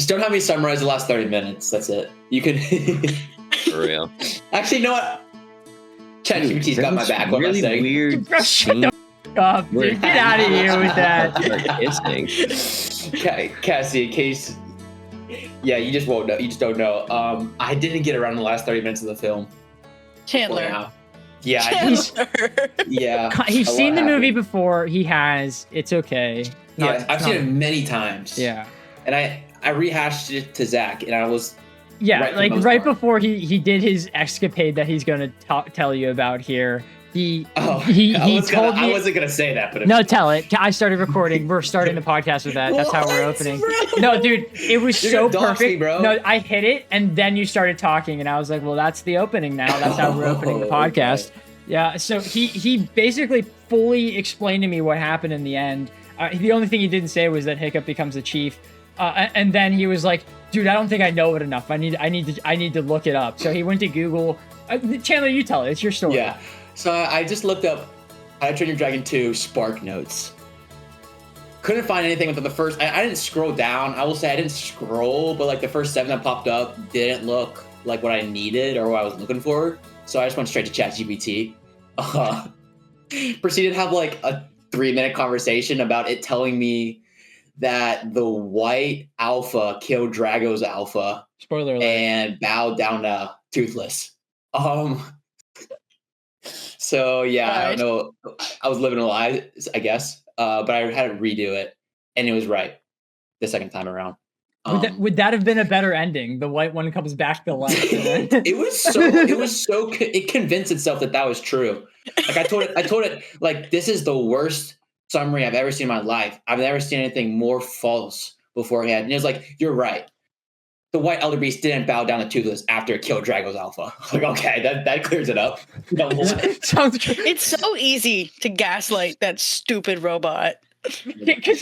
Just don't have me summarize the last 30 minutes. That's it. You could. For real. Actually, you know what? ChatGPT's got my back. What am I saying? Weird. Bro, shut the f- up, dude. Get out of here with that. Kissing. Cassie, in case. Yeah, you just won't know. You just don't know. I didn't get around the last 30 minutes of the film. Chandler. Wow. Yeah. Chandler. Yeah. He's A seen lot the movie happened. before. He has. It's okay. Yeah, I've seen it many times. Yeah. And I rehashed it to Zach, and I was. Yeah, Right for the like most right part. before he did his escapade that he's going to tell you about here. He I told me. wasn't gonna say that, but No, tell it. I started recording. We're starting the podcast with that. That's how we're What, opening. bro? No, dude, it was You're so gonna dox perfect. me, bro. No, I hit it, and then you started talking, and I was like, well, that's the opening now. That's how we're opening the podcast. Okay. Yeah, so he basically fully explained to me what happened in the end. The only thing he didn't say was that Hiccup becomes the chief. And then he was like, dude, I don't think I know it enough. I need to look it up. So he went to Google. Chandler, you tell it. It's your story. Yeah. So I just looked up How to Train Your Dragon 2 Spark Notes. Couldn't find anything within the first. I didn't scroll down. I will say I didn't scroll, but like the first 7 that popped up didn't look like what I needed or what I was looking for. So I just went straight to ChatGPT. Proceeded to have like a 3-minute conversation about it telling me that the white alpha killed Drago's alpha Spoiler alert. and bowed down to Toothless. So yeah, I don't know. I was living a lie, I guess. But I had to redo it, and it was right the second time around. Would that have been a better ending? The white one comes back to life. It convinced itself that was true. Like I told it like, this is the worst summary I've ever seen in my life. I've never seen anything more false beforehand. And it was like, you're right. The white elder beast didn't bow down to Toothless after it killed Drago's alpha. Like, okay, that clears it up. No, Sounds true. It's so easy to gaslight that stupid robot. Because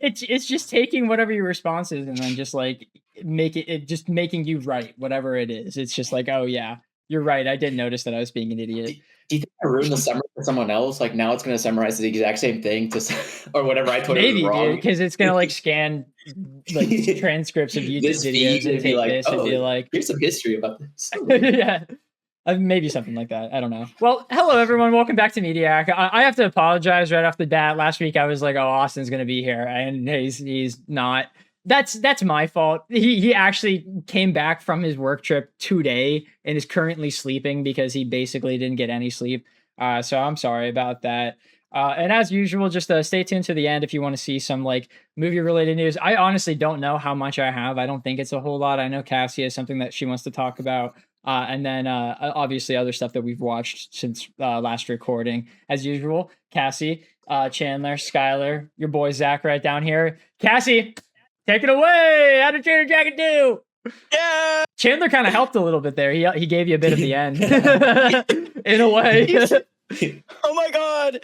it's just taking whatever your response is and then just like making you right, whatever it is. It's just like, oh yeah, you're right. I didn't notice that I was being an idiot. Do you think I ruined the summary for someone else? Like now it's going to summarize the exact same thing or whatever I told it was Maybe, wrong. dude, because it's gonna like scan like transcripts of YouTube This videos feed and and be take like, this and be like, here's some history about this. yeah. Maybe something like that. I don't know. Well, hello everyone. Welcome back to Mediak. I have to apologize right off the bat. Last week I was like, "Oh, Austin's gonna be here," and he's not. That's my fault. He actually came back from his work trip today and is currently sleeping because he basically didn't get any sleep. So I'm sorry about that. And as usual, just stay tuned to the end if you want to see some like movie related news. I honestly don't know how much I have. I don't think it's a whole lot. I know Cassie has something that she wants to talk about. And then obviously other stuff that we've watched since last recording. As usual, Cassie, Chandler, Skylar, your boy Zach right down here. Cassie, take it away. How to Train Your Dragon 2. Yeah. Chandler kind of helped a little bit there. He gave you a bit of the end in a way. Oh my god.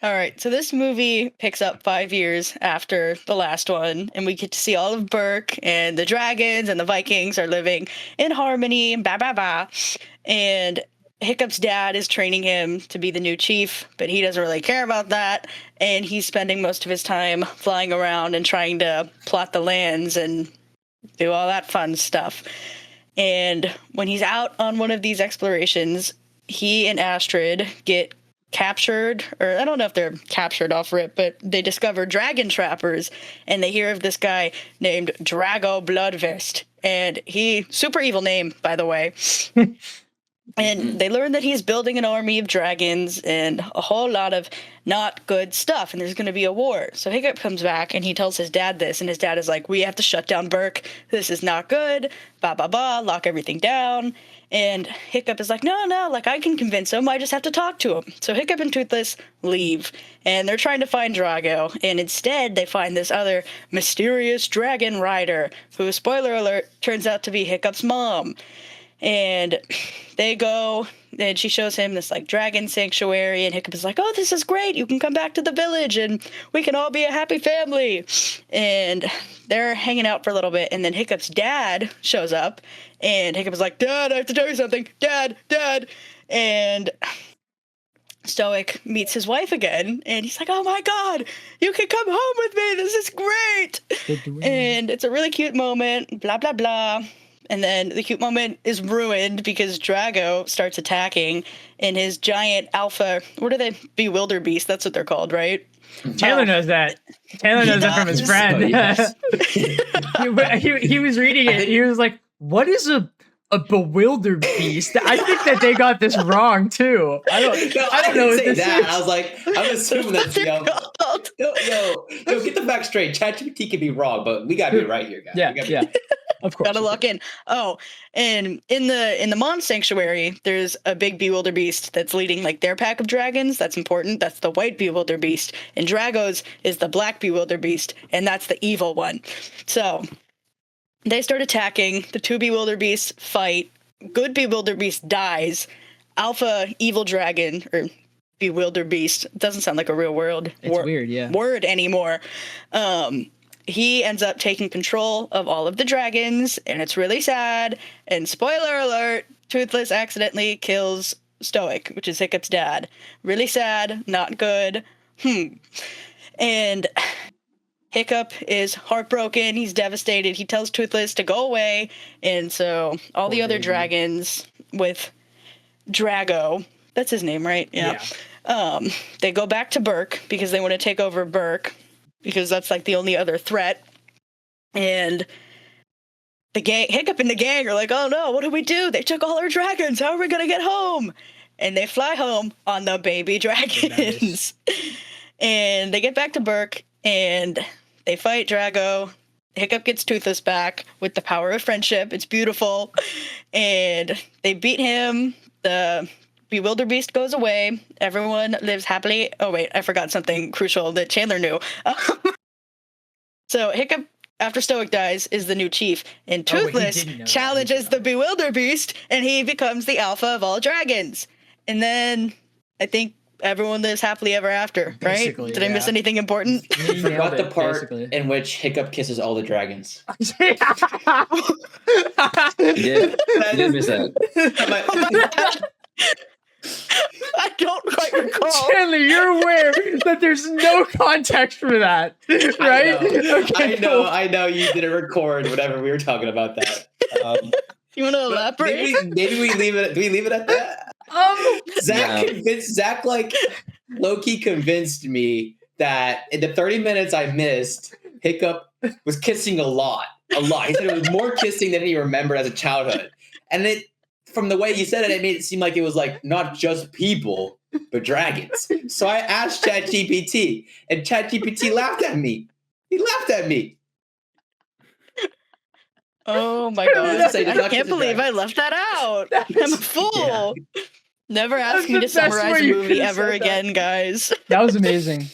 All right, so this movie picks up 5 years after the last one, and we get to see all of Berk, and the dragons and the Vikings are living in harmony, and and Hiccup's dad is training him to be the new chief, but he doesn't really care about that, and he's spending most of his time flying around and trying to plot the lands and do all that fun stuff. And when he's out on one of these explorations, he and Astrid get captured, or I don't know if they're captured off rip, but they discover dragon trappers, and they hear of this guy named Drago Bloodfist, and super evil name, by the way. And they learn that he's building an army of dragons and a whole lot of not good stuff, and there's going to be a war. So Hiccup comes back, and he tells his dad this, and his dad is like, we have to shut down Berk. This is not good. Lock everything down. And Hiccup is like, no, like I can convince him. I just have to talk to him. So Hiccup and Toothless leave, and they're trying to find Drago. And instead, they find this other mysterious dragon rider, who, spoiler alert, turns out to be Hiccup's mom. And they go, and she shows him this like dragon sanctuary, and Hiccup is like, oh, this is great. You can come back to the village, and we can all be a happy family. And they're hanging out for a little bit, and then Hiccup's dad shows up, and Hiccup is like, Dad, I have to tell you something. Dad. And Stoic meets his wife again, and he's like, "Oh my god, you can come home with me. This is great." And it's a really cute moment. Blah blah blah. And then the cute moment is ruined because Drago starts attacking, and his giant alpha. What are they? Bewilder beast. That's what they're called, right? Taylor knows that. Taylor knows that from his friend. Oh, yes. he was reading it. He was like, "What is a bewildered beast?" I think that they got this wrong too. I don't know what say this that. is. I was like, I'm assuming that's yo, get the facts straight. ChatGPT can be wrong, but we gotta be right here, guys. Yeah. Of course. Gotta lock in. Oh, and in the Mon Sanctuary, there's a big bewilder beast that's leading like their pack of dragons. That's important. That's the white bewilder beast. And Drago's is the black bewilder beast, and that's the evil one. So they start attacking. The two bewilder beasts fight. Good bewilder beast dies. Alpha evil dragon or bewilder beast doesn't sound like a real word. It's weird, yeah. Word anymore. He ends up taking control of all of the dragons, and it's really sad. And spoiler alert, Toothless accidentally kills Stoic, which is Hiccup's dad. Really sad, not good. And Hiccup is heartbroken. He's devastated. He tells Toothless to go away. And so all the other dragons with Drago, that's his name, right? Yeah. They go back to Burke because they want to take over Burke, because that's like the only other threat. And the gang, Hiccup and the gang are like, "Oh no, what do we do? They took all our dragons. How are we going to get home?" And they fly home on the baby dragons. Nice. And they get back to Burke and they fight Drago. Hiccup gets Toothless back with the power of friendship. It's beautiful. And they beat him. The Bewilder Beast goes away. Everyone lives happily. Oh, wait, I forgot something crucial that Chandler knew. So Hiccup, after Stoic dies, is the new chief. And Toothless challenges the Bewilder Beast, and he becomes the alpha of all dragons. And then I think everyone lives happily ever after, right? Basically, Did I miss anything important? I forgot the part in which Hiccup kisses all the dragons. You did miss that. I don't quite recall. Chandler, you're aware that there's no context for that, right? I know you didn't record whatever we were talking about that. You want to elaborate? Maybe we leave it. Do we leave it at that? Zach like low-key convinced me that in the 30 minutes I missed, Hiccup was kissing a lot. He said it was more kissing than he remembered as a childhood. And from the way you said it, it made it seem like it was like not just people, but dragons. So I asked ChatGPT, and ChatGPT laughed at me. He laughed at me. Oh my god! I can't believe I left that out. I'm a fool. Yeah. Never ask me to summarize a movie ever again, guys. That was amazing.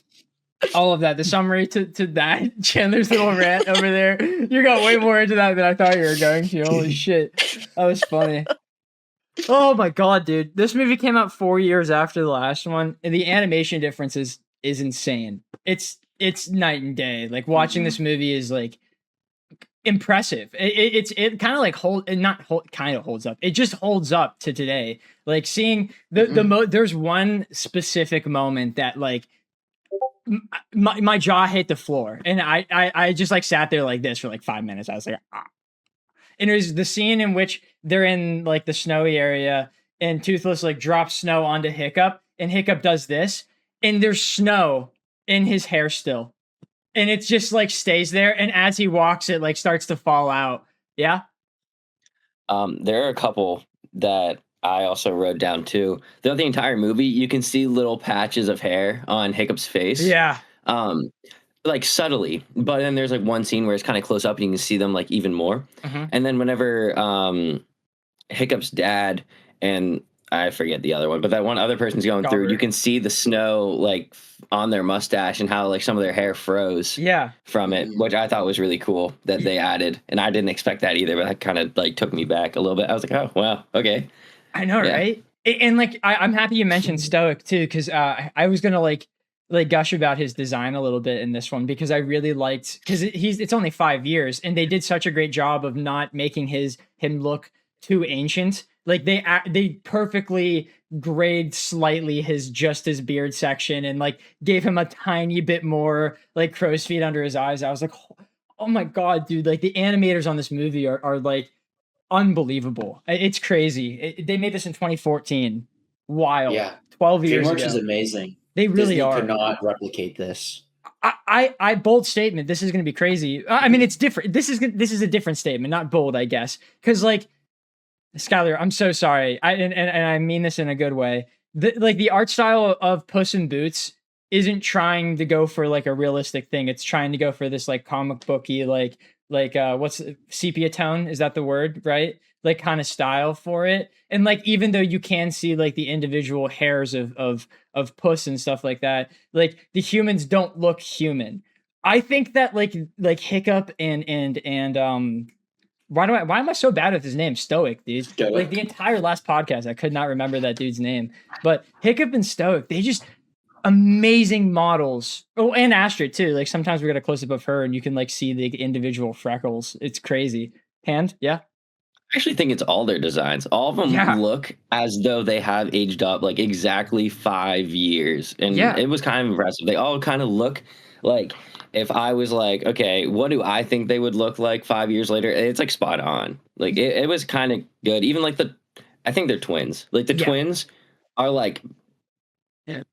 All of that. The summary to that. Chandler's little rant over there. You got way more into that than I thought you were going to. Holy shit. That was funny. Oh my god, dude. This movie came out 4 years after the last one, and the animation difference is insane. It's night and day. Like, watching this movie is like impressive. It kind of like holds up. It just holds up to today. Like, seeing there's one specific moment that like my jaw hit the floor, and I just like sat there like this for like 5 minutes. I was like, ah. And it was the scene in which they're in like the snowy area, and Toothless like drops snow onto Hiccup, and Hiccup does this, and there's snow in his hair still. And it just like stays there, and as he walks, it like starts to fall out. Yeah. There are a couple that I also wrote down too. Throughout the entire movie, you can see little patches of hair on Hiccup's face. Yeah. Like subtly, but then there's like one scene where it's kind of close up and you can see them like even more. And then whenever Hiccup's dad and I forget the other one, but that one other person's going through, you can see the snow like on their mustache and how like some of their hair froze from it, which I thought was really cool that they added. And I didn't expect that either, but that kind of like took me back a little bit. I was like, oh, wow, okay. I know, right? And like, I'm happy you mentioned Stoic too, because I was going to like gush about his design a little bit in this one, because I really liked, because it's only 5 years, and they did such a great job of not making him look too ancient. Like they perfectly grade slightly his beard section and like gave him a tiny bit more like crow's feet under his eyes. I was like, oh my god, dude! Like the animators on this movie are like unbelievable. It's crazy. They made this in 2014. Wild. Yeah. 12 years DreamWorks ago. is amazing. They really Disney are. cannot replicate this. I bold statement. This is going to be crazy. I mean, it's different. This is a different statement, not bold, I guess. Because like, Skylar, I'm so sorry. And I mean this in a good way. The art style of Puss in Boots isn't trying to go for like a realistic thing. It's trying to go for this like comic booky like what's sepia tone? Is that the word, right? Like kind of style for it. And like even though you can see like the individual hairs of Puss and stuff like that, like the humans don't look human. I think that like Hiccup and why am I so bad with his name? Stoic, dude. Stoic. Like the entire last podcast, I could not remember that dude's name. But Hiccup and Stoic, they just amazing models. Oh, and Astrid too. Like sometimes we got a close up of her, and you can like see the individual freckles. It's crazy. Hand, yeah. I actually think it's all their designs. All of them look as though they have aged up like exactly 5 years, and it was kind of impressive. They all kind of look like. If I was like, okay, what do I think they would look like 5 years later? It's like spot on. Like it was kind of good. Even like I think they're twins. Like the twins are like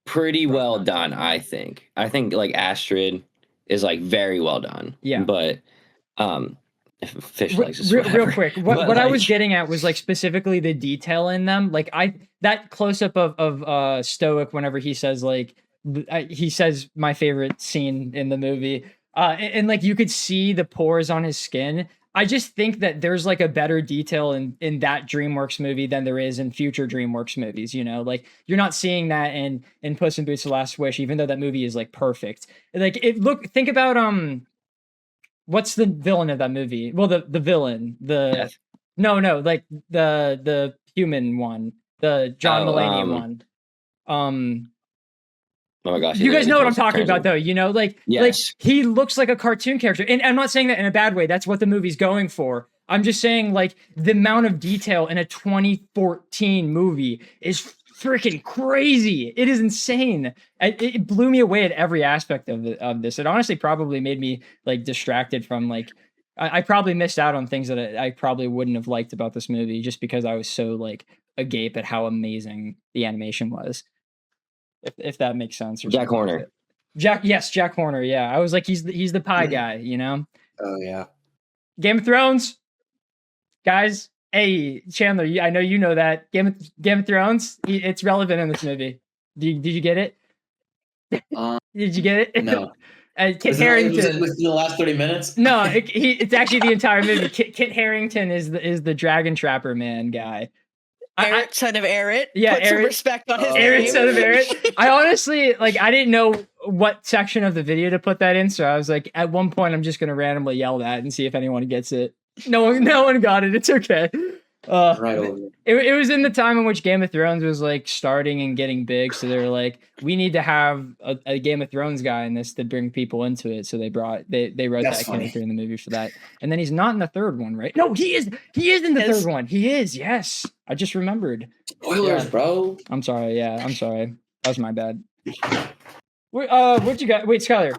pretty well done. I think like Astrid is like very well done. Yeah. But Fish likes to swim. Real quick, what I was getting at was like specifically the detail in them. Like that close up of Stoic whenever he says like. He says my favorite scene in the movie, and like you could see the pores on his skin. I just think that there's like a better detail in that DreamWorks movie than there is in future DreamWorks movies. You know, like you're not seeing that in Puss in Boots: The Last Wish, even though that movie is like perfect. Like think about what's the villain of that movie? Well, the villain, no, like the human one, the John Mulaney one. Oh my gosh! You guys know what I'm talking about, though. You know, like he looks like a cartoon character, and I'm not saying that in a bad way. That's what the movie's going for. I'm just saying, like the amount of detail in a 2014 movie is freaking crazy. It is insane. It blew me away at every aspect of this. It honestly probably made me like distracted from like I probably missed out on things that I probably wouldn't have liked about this movie just because I was so like agape at how amazing the animation was. If that makes sense. Or Jack Horner. Jack Horner. Yeah, I was like, he's the pie guy, you know. Oh yeah. Game of Thrones, guys. Hey Chandler, I know you know that Game of Thrones. It's relevant in this movie. Did you get it? Did you get it? No. Kit Harington. Was it the last 30 minutes? No, it's actually the entire movie. Kit Harington is the dragon trapper man guy. Eret, son of Eret. Yeah, put some respect on his name. Eret, son of Eret. I honestly I didn't know what section of the video to put that in, so I was like, at one point, I'm just gonna randomly yell that and see if anyone gets it. No one got it. It's okay. Right over. It was in the time in which Game of Thrones was like starting and getting big, so they were like, we need to have a Game of Thrones guy in this to bring people into it. So they wrote that character in the movie for that. And then he's not in the third one, right? No, he is in the third one. He is. Yes, I just remembered. Spoilers, bro. I'm sorry. Yeah, I'm sorry. That was my bad. What you got? Wait, Skylar.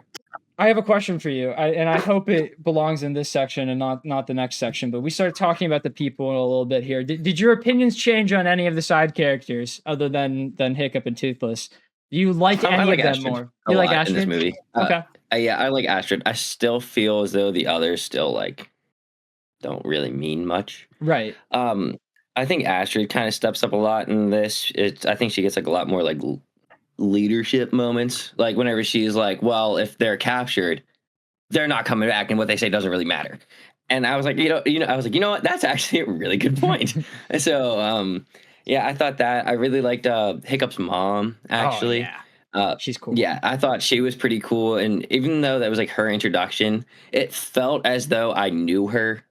I have a question for you, and I hope it belongs in this section and not the next section. But we started talking about the people a little bit here. Did your opinions change on any of the side characters other than Hiccup and Toothless? Do you like any of them Astrid more? You like Astrid in this movie? Okay. Yeah, I like Astrid. I still feel as though the others still like don't really mean much. Right. I think Astrid kind of steps up a lot in this. I think she gets like a lot more like leadership moments, like whenever she's like, well, if they're captured, they're not coming back, and what they say doesn't really matter. And I was like, you know what, that's actually a really good point. And so I thought that I really liked Hiccup's mom, actually. Oh, yeah. She's cool. Yeah, I thought she was pretty cool, and even though that was like her introduction, it felt as though I knew her,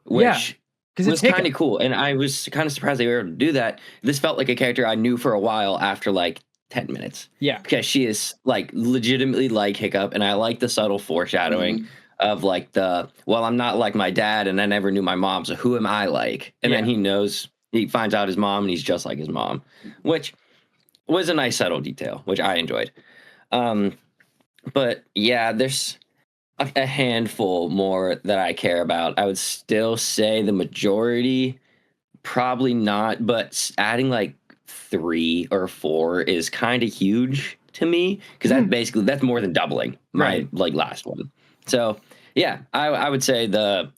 which was kind of cool. And I was kind of surprised they were able to do that. This felt like a character I knew for a while after like 10 minutes. Yeah. Because she is like legitimately like Hiccup, and I like the subtle foreshadowing of like I'm not like my dad, and I never knew my mom, so who am I like? And then he knows he finds out his mom and he's just like his mom, which was a nice subtle detail, which I enjoyed. But yeah, there's a handful more that I care about. I would still say the majority, probably not, but adding like 3 or 4 is kind of huge to me because that's more than doubling my like last one. So yeah, I would say the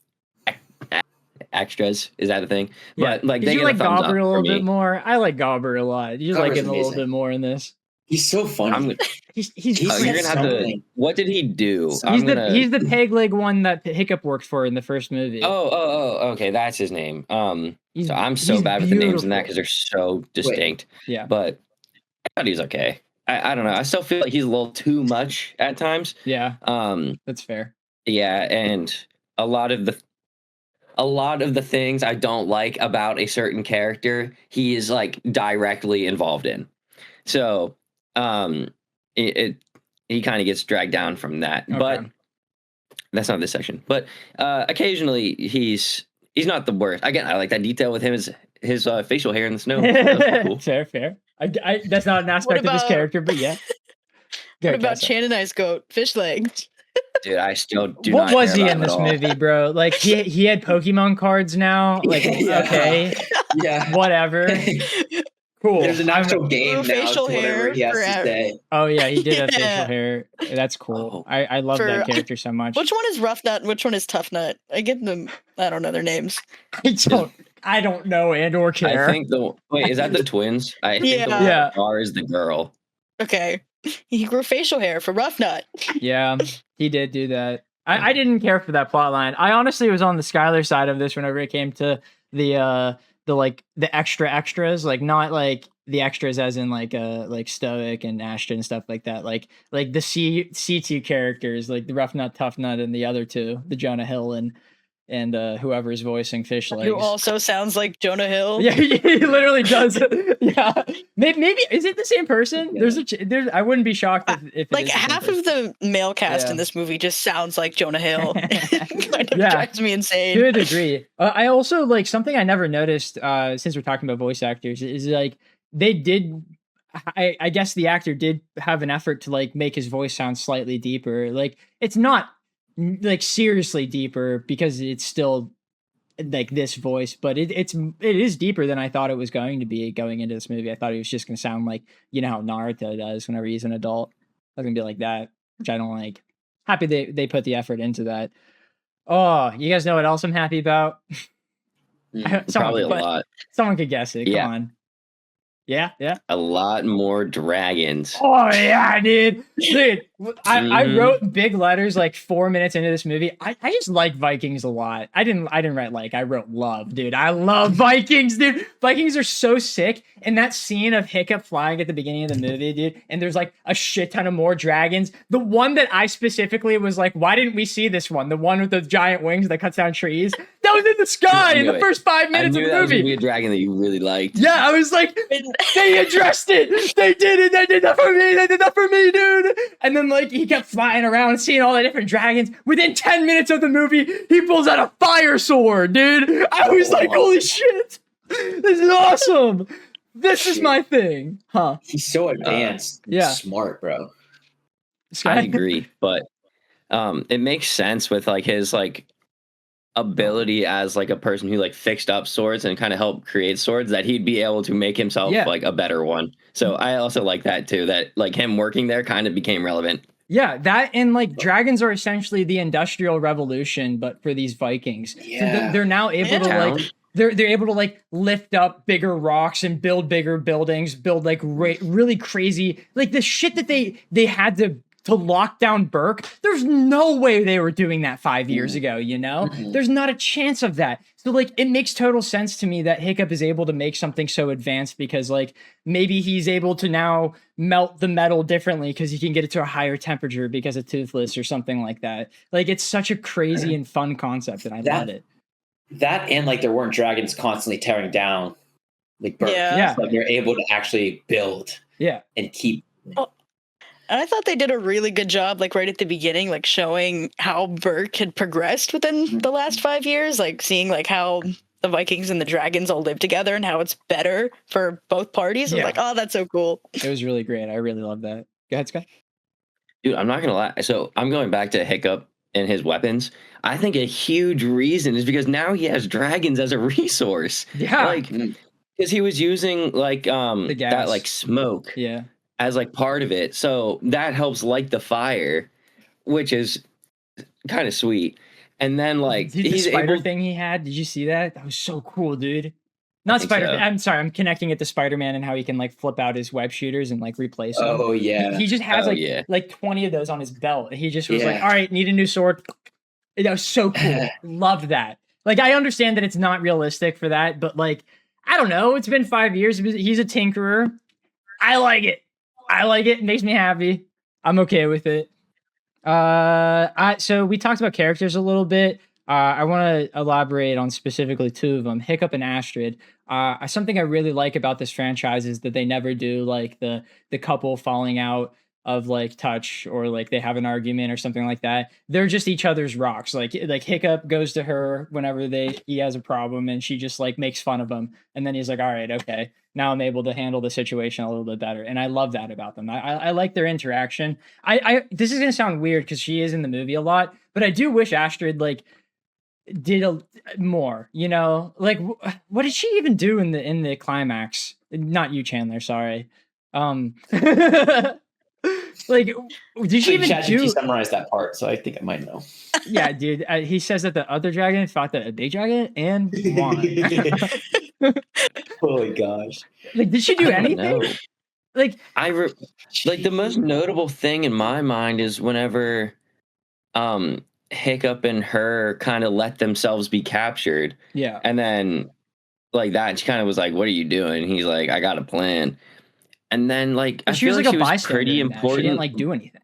extras, is that a thing? Yeah. But like, did they you get like a thumbs up Gobber a for little me. bit more? I like Gobber a lot. You like Gobber's him a little amazing. bit more in this. He's so funny. He's Oh, you're great. gonna have to. What did he do? He's the peg leg one that Hiccup worked for in the first movie. Oh, okay, that's his name. So I'm so he's bad with the names in that beautiful. because they're so distinct. Yeah. But I thought he was okay. I don't know. I still feel like he's a little too much at times. Yeah. That's fair. Yeah, and a lot of the things I don't like about a certain character, he is like directly involved in. So he kind of gets dragged down from that. Okay. But that's not this section. But occasionally he's not the worst. Again, I like that detail with him, his facial hair in the snow. That's cool. Fair. I that's not an aspect of this character, but yeah. What about Chan and I's goat, Fish Legs? Dude, I still do what not was care he about in him at this all. movie, bro? Like he had Pokemon cards now. Like okay, Yeah. whatever. Cool. There's an actual game now. Facial To whatever hair he has to forever. say. Oh yeah, he did have facial Yeah. hair. That's cool. I love that character so much. Which one is Rough Nut and which one is Tough Nut? I get them. I don't know their names. I don't know and or care. I think is that the twins? I think the Yeah. R is the girl. Okay. He grew facial hair for Rough Nut. Yeah, he did do that. I didn't care for that plot line. I honestly was on the Skylar side of this whenever it came to the extras, like not like the extras as in like Stoic and Ashton and stuff like that. Like the C2 characters, like the Rough Nut, Tough Nut, and the other two, the Jonah Hill and whoever's voicing Fish Legs. Who also sounds like Jonah Hill. Yeah, he literally does. Yeah, maybe is it the same person? There's I wouldn't be shocked if like half of the male cast in this movie just sounds like Jonah Hill. Kind of drives me insane. Good agree. I also like something I never noticed since we're talking about voice actors is like they did. I guess the actor did have an effort to like make his voice sound slightly deeper. Like it's not like seriously deeper because it's still like this voice, but it is deeper than I thought it was going to be going into this movie. I thought it was just going to sound like, you know how Naruto does whenever he's an adult. It's going to be like that, which I don't like. Happy they put the effort into that. Oh, you guys know what else I'm happy about? Probably a lot. Someone could guess it. Come on. Yeah. A lot more dragons. Oh yeah, dude. I wrote big letters like 4 minutes into this movie. I just like Vikings a lot. I didn't write like, I wrote love, dude. I love Vikings, dude. Vikings are so sick. And that scene of Hiccup flying at the beginning of the movie, dude, and there's like a shit ton of more dragons. The one that I specifically was like, why didn't we see this one? The one with the giant wings that cuts down trees. That was in the sky in the first 5 minutes of the that was movie. gonna be a dragon that you really liked. Yeah, I was like, they addressed it. They did it. They did that for me. They did that for me, dude. And then like he kept flying around, seeing all the different dragons. Within 10 minutes of the movie, he pulls out a fire sword, dude. I was like, holy shit, this is awesome. This is my thing, huh? He's so advanced. Smart, bro. I agree, but it makes sense with like his like ability as like a person who like fixed up swords and kind of helped create swords, that he'd be able to make himself like a better one. So I also like that too, that like him working there kind of became relevant. Yeah, that and like dragons are essentially the Industrial Revolution, but for these Vikings. Yeah. So they're now able to like they're able to like lift up bigger rocks and build bigger buildings, build like really crazy like the shit that they had to lock down Burke. There's no way they were doing that 5 years ago, you know? There's not a chance of that. So like it makes total sense to me that Hiccup is able to make something so advanced because like maybe he's able to now melt the metal differently because he can get it to a higher temperature because of Toothless or something like that. Like it's such a crazy and fun concept and I love it. That and like there weren't dragons constantly tearing down like Burke. Yeah. Like they're able to actually build and keep. And I thought they did a really good job, like right at the beginning, like showing how Burke had progressed within the last 5 years, like seeing like how the Vikings and the dragons all live together and how it's better for both parties. I was Yeah. like, oh, that's so cool. It was really great. I really love that. Go ahead, Scott. Dude, I'm not gonna lie. So I'm going back to Hiccup and his weapons. I think a huge reason is because now he has dragons as a resource. Yeah. Like, because he was using like The gas. that like smoke Yeah. as like part of it, so that helps light the fire, which is kind of sweet. And then like Dude, the he's spider able. thing he had. Did you see that? That was so cool, dude. Not think Spider. so. I'm sorry. I'm connecting it to Spider-Man and how he can like flip out his web shooters and like replace them. Oh yeah. He just has Oh, yeah. like 20 of those on his belt. He just was like, Yeah. all right, need a new sword. That was so cool. Loved that. Like, I understand that it's not realistic for that, but like, I don't know. It's been 5 years. He's a tinkerer. I like it. It makes me happy. I'm okay with it. So we talked about characters a little bit. I want to elaborate on specifically 2 of them, Hiccup and Astrid. Something I really like about this franchise is that they never do like the couple falling out of like touch or like they have an argument or something like that. They're just each other's rocks. Like Hiccup goes to her whenever he has a problem and she just like makes fun of him. And then he's like, all right, okay, now I'm able to handle the situation a little bit better. And I love that about them. I like their interaction. This is going to sound weird because she is in the movie a lot, but I do wish Astrid like did more, you know, like what did she even do in the climax? Not you, Chandler, sorry. Like, did she even do? Summarize that part, so I think I might know. Yeah, dude. He says that the other dragon fought a big dragon and won. Holy gosh! Like, did she do anything? Know. Like, like the most notable thing in my mind is whenever Hiccup and her kind of let themselves be captured. Yeah. And then like that, she kind of was like, "What are you doing?" He's like, "I got a plan." And then like I she feel was like like a she was bystander. pretty in that. important. She didn't like do anything.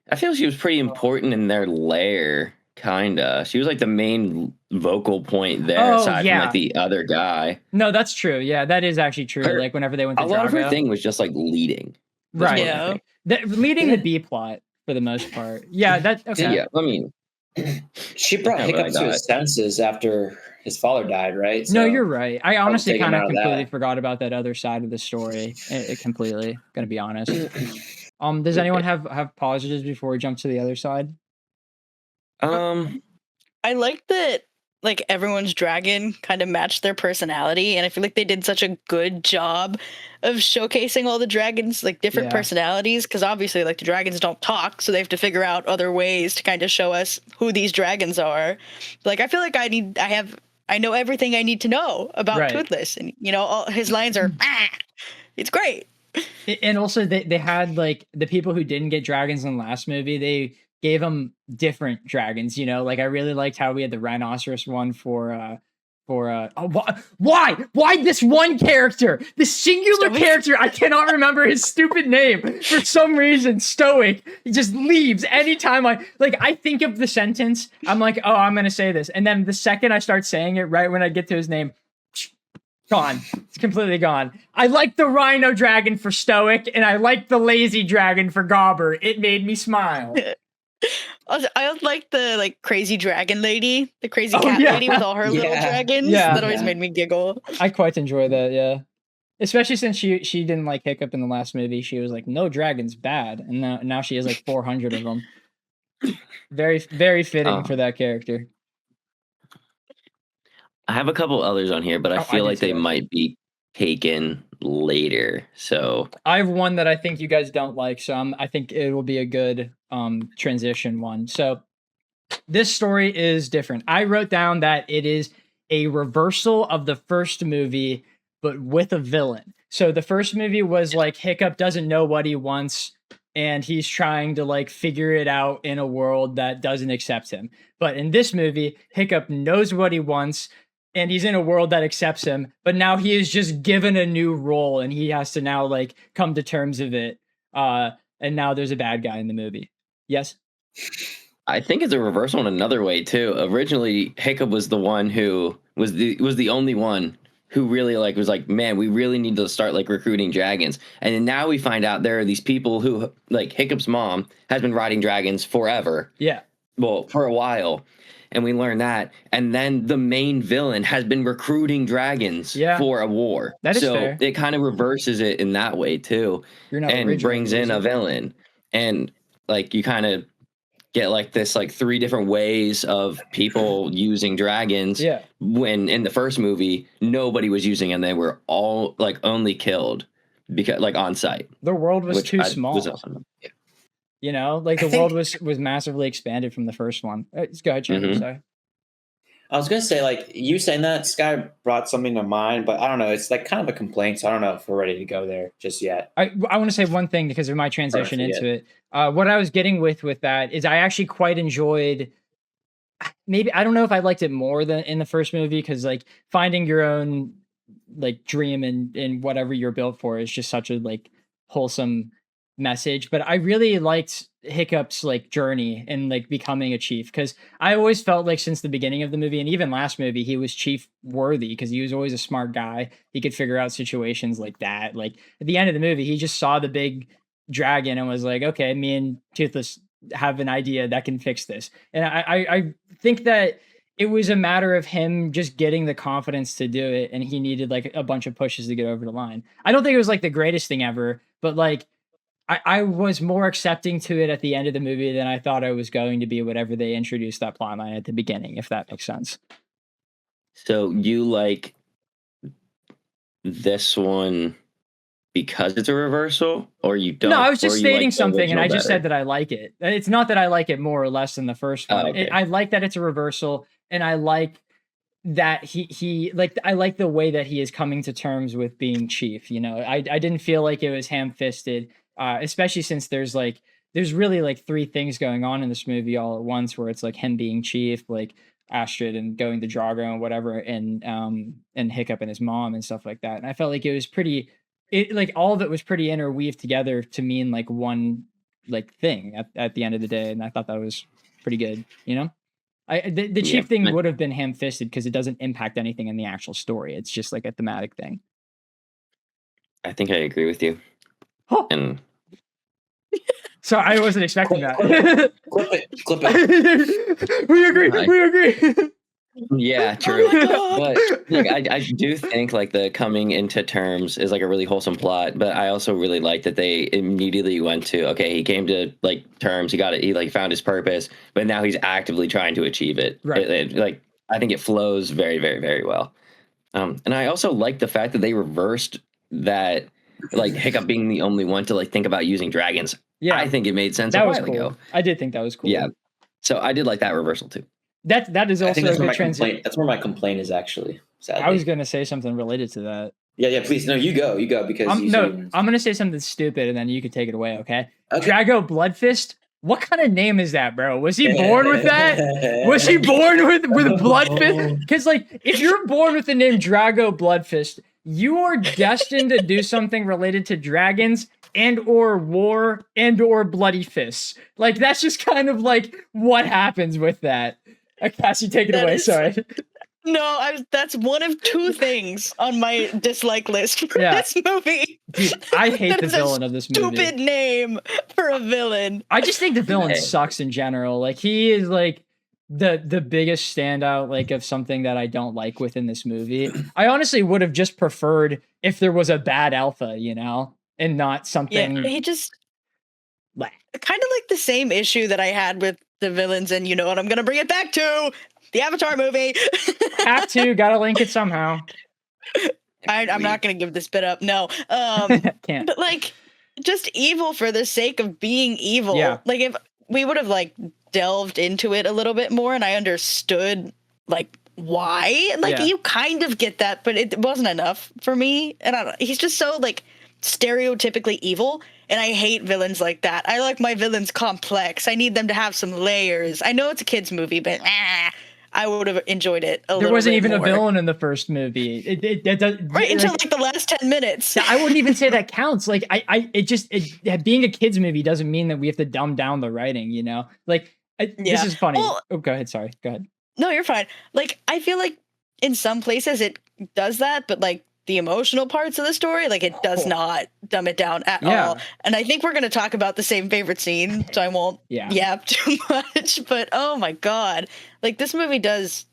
I feel she was pretty important in their lair, kinda. She was like the main vocal point there, aside from like the other guy. No, that's true. Yeah, that is actually true. Like whenever they went to a lot of her Drago. thing was just like leading. Right. Yeah. Leading the B plot for the most part. Yeah, that okay. Yeah, I mean, she brought Kinda Hiccup what I to his senses after his father died, right? No, So- you're right. I honestly take him kind of out of completely that. forgot about that other side of the story. Completely, gonna be honest. Does anyone have positives before we jump to the other side? I like that like everyone's dragon kind of matched their personality, and I feel like they did such a good job of showcasing all the dragons like different Yeah. personalities, because obviously like the dragons don't talk, so they have to figure out other ways to kind of show us who these dragons are. Like I feel like I know everything I need to know about Right. Toothless, and you know all his lines are it's great. And also they had like the people who didn't get dragons in the last movie, they gave them different dragons, you know, like I really liked how we had the rhinoceros one for why this one character, this singular Stoic? character, I cannot remember his stupid name for some reason. Stoic, he just leaves anytime I think of the sentence, I'm like, oh, I'm gonna say this, and then the second I start saying it, right when I get to his name, gone. It's completely gone. I like the rhino dragon for Stoic, and I like the lazy dragon for Gobber. It made me smile. Also, I like the like crazy dragon lady, the crazy Oh, cat yeah. lady with all her little Yeah. dragons. Yeah. That always made me giggle. I quite enjoy that, yeah. Especially since she didn't like Hiccup in the last movie. She was like, no dragon's bad. And now she has like 400 of them. Very, very fitting for that character. I have a couple others on here, but I I feel do like they too, might be taken later. So I have one that I think you guys don't like, so I think it will be a good transition one. So this story is different. I wrote down that it is a reversal of the first movie, but with a villain. So the first movie was like Hiccup doesn't know what he wants, and he's trying to like figure it out in a world that doesn't accept him. But in this movie, Hiccup knows what he wants, and he's in a world that accepts him, but now he is just given a new role and he has to now like come to terms of it. And now there's a bad guy in the movie. Yes? I think it's a reversal in another way too. Originally, Hiccup was the one who was the only one who really was like, man, we really need to start like recruiting dragons. And then now we find out there are these people who like Hiccup's mom has been riding dragons forever. Yeah. Well, for a while. and we learn that, and then the main villain has been recruiting dragons for a war. That is so fair. It kind of reverses it in that way too, and brings in a villain, and like you kind of get like this like 3 different ways of people using dragons. Yeah. When in the first movie nobody was using, and they were all like only killed because like on site. The world was too small. Was awesome. You know, like the world was massively expanded from the first one. Go ahead, Chandler. Sorry. I was gonna say, like, you saying that, Sky brought something to mind, but I don't know. It's like kind of a complaint, so I don't know if we're ready to go there just yet. I want to say one thing because of my transition into it. What I was getting with that is I actually quite enjoyed. Maybe I don't know if I liked it more than in the first movie, because like finding your own like dream and whatever you're built for is just such a like wholesome message. But I really liked Hiccup's like journey and like becoming a chief, because I always felt like since the beginning of the movie and even last movie he was chief worthy, because he was always a smart guy. He could figure out situations like that. Like at the end of the movie he just saw the big dragon and was like, okay, me and Toothless have an idea that can fix this. And I think that it was a matter of him just getting the confidence to do it, and he needed like a bunch of pushes to get over the line. I don't think it was like the greatest thing ever, but like I was more accepting to it at the end of the movie than I thought I was going to be, whatever they introduced that plotline at the beginning, if that makes sense. So you like this one because it's a reversal, or you don't? No, I was just stating like something, and I just better? said that I like it. It's not that I like it more or less than the first one. okay. I like that it's a reversal, and I like that he like I like the way that he is coming to terms with being chief. You know, I didn't feel like it was ham-fisted. Especially since there's really like 3 things going on in this movie all at once, where it's like him being chief, like Astrid and going to Drago and whatever, and Hiccup and his mom and stuff like that. And I felt like it was like all of it was pretty interweaved together to mean like one like thing at the end of the day. And I thought that was pretty good, you know? The chief thing would have been ham-fisted because it doesn't impact anything in the actual story. It's just like a thematic thing. I think I agree with you. Oh. And so I wasn't expecting that. Clip it. We agree. Yeah, true. Oh but like, I do think like the coming into terms is like a really wholesome plot. But I also really like that they immediately went to, okay, he came to like terms. He like found his purpose, but now he's actively trying to achieve it. Right. Like I think it flows very, very, very well. And I also like the fact that they reversed that. Like Hiccup being the only one to like think about using dragons. Yeah, I think it made sense that a was while cool. ago. I did think that was cool. Yeah, so I did like that reversal too. That is also a good transition. That's where my complaint is actually. Sadly. I was going to say something related to that. Yeah. Please, no, you go because I'm going to say something stupid and then you could take it away. Okay. Drago Bloodfist. What kind of name is that, bro? Was he born with that? Was he born with Bloodfist? Because like, if you're born with the name Drago Bloodfist, you are destined to do something related to dragons and or war and or bloody fists. Like that's just kind of like what happens with that. Cassie, take it away. Sorry. No, that's one of 2 things on my dislike list for this movie. Dude, I hate the villain of this movie. Stupid name for a villain. I just think the villain sucks in general. Like he is like the biggest standout like of something that I don't like within this movie. I honestly would have just preferred if there was a bad alpha, you know, and not something. Yeah, he just kind of like the same issue that I had with the villains, and you know what I'm gonna bring it back to the Avatar movie. Have to, gotta link it somehow. I'm not gonna give this bit up. No, can't. But like, just evil for the sake of being evil. Yeah. Like if we would have like delved into it a little bit more and I understood like why, like you kind of get that, but it wasn't enough for me. And I don't know, he's just so like stereotypically evil, and I hate villains like that. I like my villains complex. I need them to have some layers. I know it's a kids movie, but I would have enjoyed it a little bit more. There wasn't even a villain in the first movie. It does, right until like the last 10 minutes. I wouldn't even say that counts. Like being a kids movie doesn't mean that we have to dumb down the writing, you know? Like this is funny. Well, go ahead. Sorry. Go ahead. No, you're fine. Like I feel like in some places it does that, but like the emotional parts of the story, like it does not dumb it down at all. And I think we're going to talk about the same favorite scene, so I won't yap too much. But oh my god, like this movie does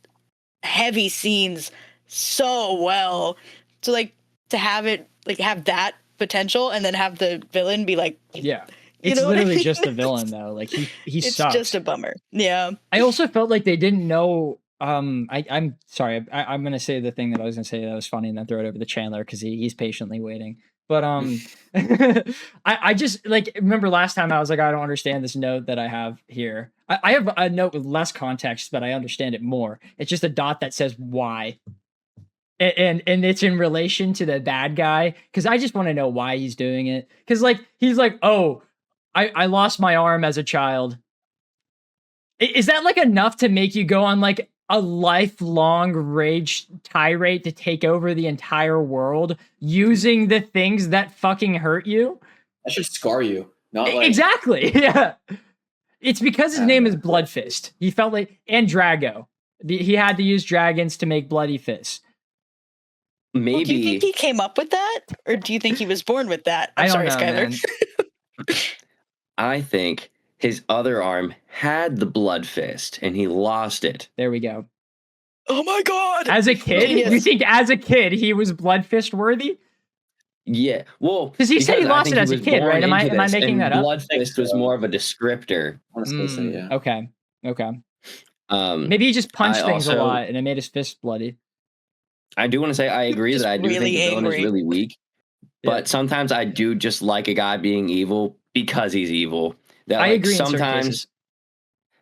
heavy scenes so well. So like to have it like have that potential and then have the villain be like it's literally just the villain though. Like he it's sucks. just a bummer. Yeah. I also felt like they didn't know. I'm sorry. I'm gonna say the thing that I was gonna say that was funny and then throw it over to Chandler because he's patiently waiting. But I just like remember last time I was like I don't understand this note that I have here. I have a note with less context, but I understand it more. It's just a dot that says why. And it's in relation to the bad guy because I just want to know why he's doing it. Because like he's like, oh, I lost my arm as a child. Is that like enough to make you go on like a lifelong rage tirade to take over the entire world using the things that fucking hurt you? That should scar you. Not like exactly. Yeah. It's because his name is Bloodfist. He felt like and Drago. He had to use dragons to make bloody fists. Maybe. Well, do you think he came up with that, or do you think he was born with that? I'm sorry, Skylar. I think his other arm had the blood fist, and he lost it. There we go. Oh my god! As a kid, you think as a kid he was blood fist worthy? Yeah, well, because he said he lost it as a kid, right? Am I making that up? Blood fist was more of a descriptor. Okay. Maybe he just punched things a lot, and it made his fist bloody. I do want to say I agree that I do think the villain is really weak, but sometimes I do just like a guy being evil because he's evil. That, I agree. Sometimes,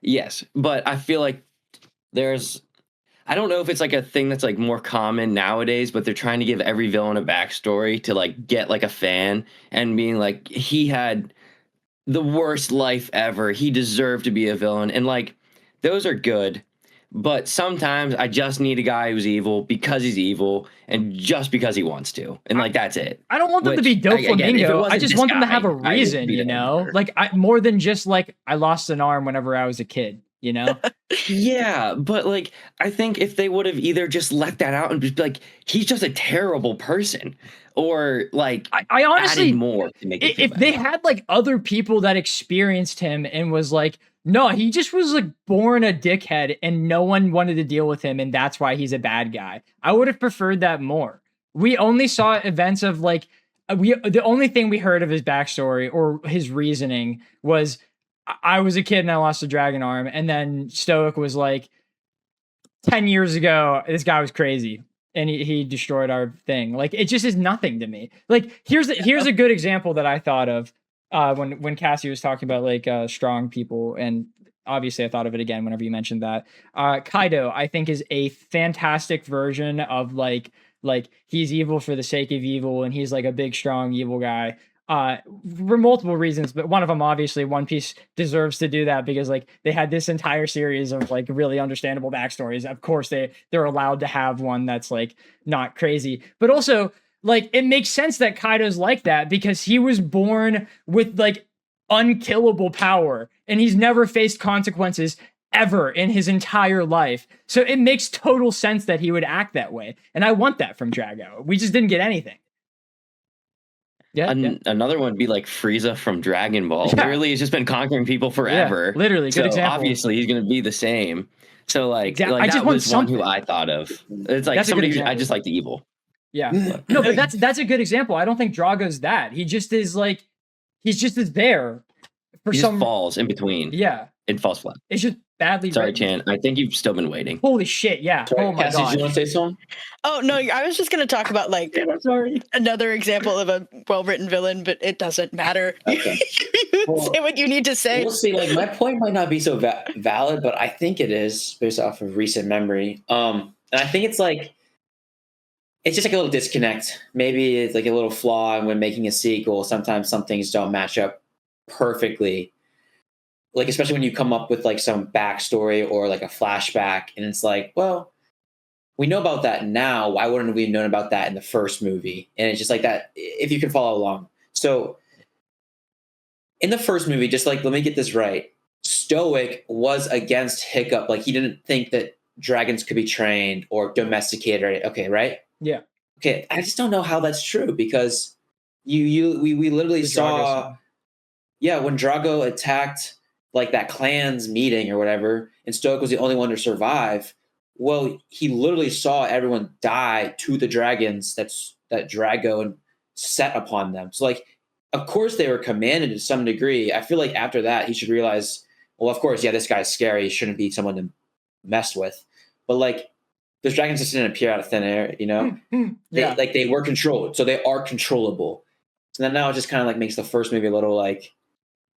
yes, but I feel like I don't know if it's like a thing that's like more common nowadays, but they're trying to give every villain a backstory to like get like a fan and being like, he had the worst life ever. He deserved to be a villain. And like, those are good. But sometimes I just need a guy who's evil because he's evil and just because he wants to. And like, that's it. I don't want them to be Doflamingo. I just want them to have a reason, you know? Like more than just like, I lost an arm whenever I was a kid, you know? Yeah, but like, I think if they would have either just let that out and just be like, he's just a terrible person, or like, I honestly more to make it if they had like other people that experienced him and was like, no, he just was like born a dickhead and no one wanted to deal with him and that's why he's a bad guy. I would have preferred that more. We only saw events of like the only thing we heard of his backstory or his reasoning was I was a kid and I lost a dragon arm, and then Stoic was like 10 years ago this guy was crazy and he destroyed our thing. Like it just is nothing to me. Like here's a good example that I thought of. When Cassie was talking about like strong people, and obviously I thought of it again whenever you mentioned that. Kaido, I think, is a fantastic version of like he's evil for the sake of evil, and he's like a big, strong, evil guy. For multiple reasons, but one of them, obviously, One Piece deserves to do that because like they had this entire series of like really understandable backstories. Of course, they're allowed to have one that's like not crazy, but also. Like, it makes sense that Kaido's like that because he was born with, like, unkillable power, and he's never faced consequences ever in his entire life. So it makes total sense that he would act that way, and I want that from Drago. We just didn't get anything. Yeah, Another one would be, like, Frieza from Dragon Ball. Yeah. Literally, he's just been conquering people forever. Yeah, literally, good example. Obviously, he's going to be the same. So, like, I just that want was something. One who I thought of. It's like somebody I just like the evil. Yeah. No, but that's a good example. I don't think Drago's that. He just is like he's there for he just falls in between. Yeah. It falls flat. It's just badly Sorry, written. Chan. I think you've still been waiting. Holy shit, yeah. Sorry, oh my Cassie, god. Did you want to say something? Oh no, I was just gonna talk about like another example of a well-written villain, but it doesn't matter. Okay. Say what you need to say. We'll see. Like my point might not be so valid, but I think it is based off of recent memory. And I think it's like it's just like a little disconnect. Maybe it's like a little flaw when making a sequel. Sometimes some things don't match up perfectly. Like, especially when you come up with like some backstory or like a flashback, and it's like, well, we know about that now. Why wouldn't we have known about that in the first movie? And it's just like that, if you can follow along. So in the first movie, just like, let me get this right. Stoic was against Hiccup. Like, he didn't think that dragons could be trained or domesticated. Okay, right? Yeah. okay, I just don't know how that's true because we literally The Drago saw, scene. yeah, when Drago attacked like that clan's meeting or whatever, and Stoic was the only one to survive. Well, he literally saw everyone die to the dragons that Drago and set upon them. So like, of course they were commanded to some degree. I feel like after that he should realize, well, of course, yeah, this guy's scary. He shouldn't be someone to mess with. But like, those dragons just didn't appear out of thin air, you know? Yeah. They were controlled, so they are controllable. So then now it just kind of like makes the first movie a little like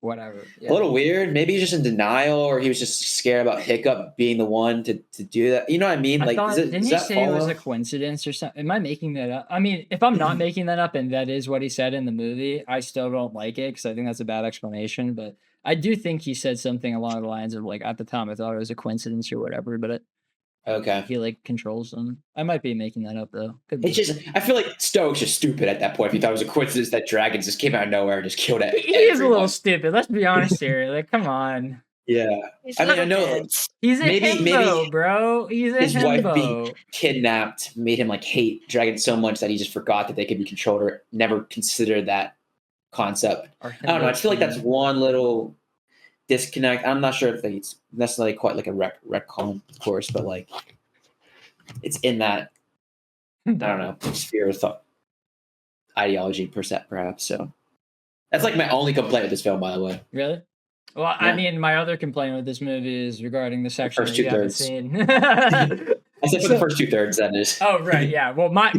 Whatever. a little weird. Maybe he's just in denial, or he was just scared about Hiccup being the one to do that. You know what I mean? I Like, thought, didn't does he that say it was follow? a coincidence or something? Am I making that up? I mean, if I'm not making that up and that is what he said in the movie, I still don't like it because I think that's a bad explanation. But I do think he said something along the lines of like, at the time, I thought it was a coincidence or whatever. But Okay. he like controls them. I might be making that up though. Could be. It's just, I feel like Stoke's just stupid at that point. If he thought it was a coincidence that dragons just came out of nowhere and just killed it. He is a little stupid. Let's be honest here. Like, come on. Yeah. He's I mean, I know kids. He's a Maybe- himbo, bro. He's a his wife himbo. kidnapped made him like hate dragons so much that he just forgot that they could be controlled or never considered that concept. Or I don't know. I just feel like himbo that's one little disconnect. I'm not sure if it's necessarily quite like a retcon, of course, but like it's in that, I don't know, sphere of thought, ideology, perhaps. So that's like my only complaint with this film, by the way. Really? Well, I Yeah. mean, my other complaint with this movie is regarding the section first that you haven't 2/3. seen. I said for the first 2/3, that is. Oh right, yeah. Well, my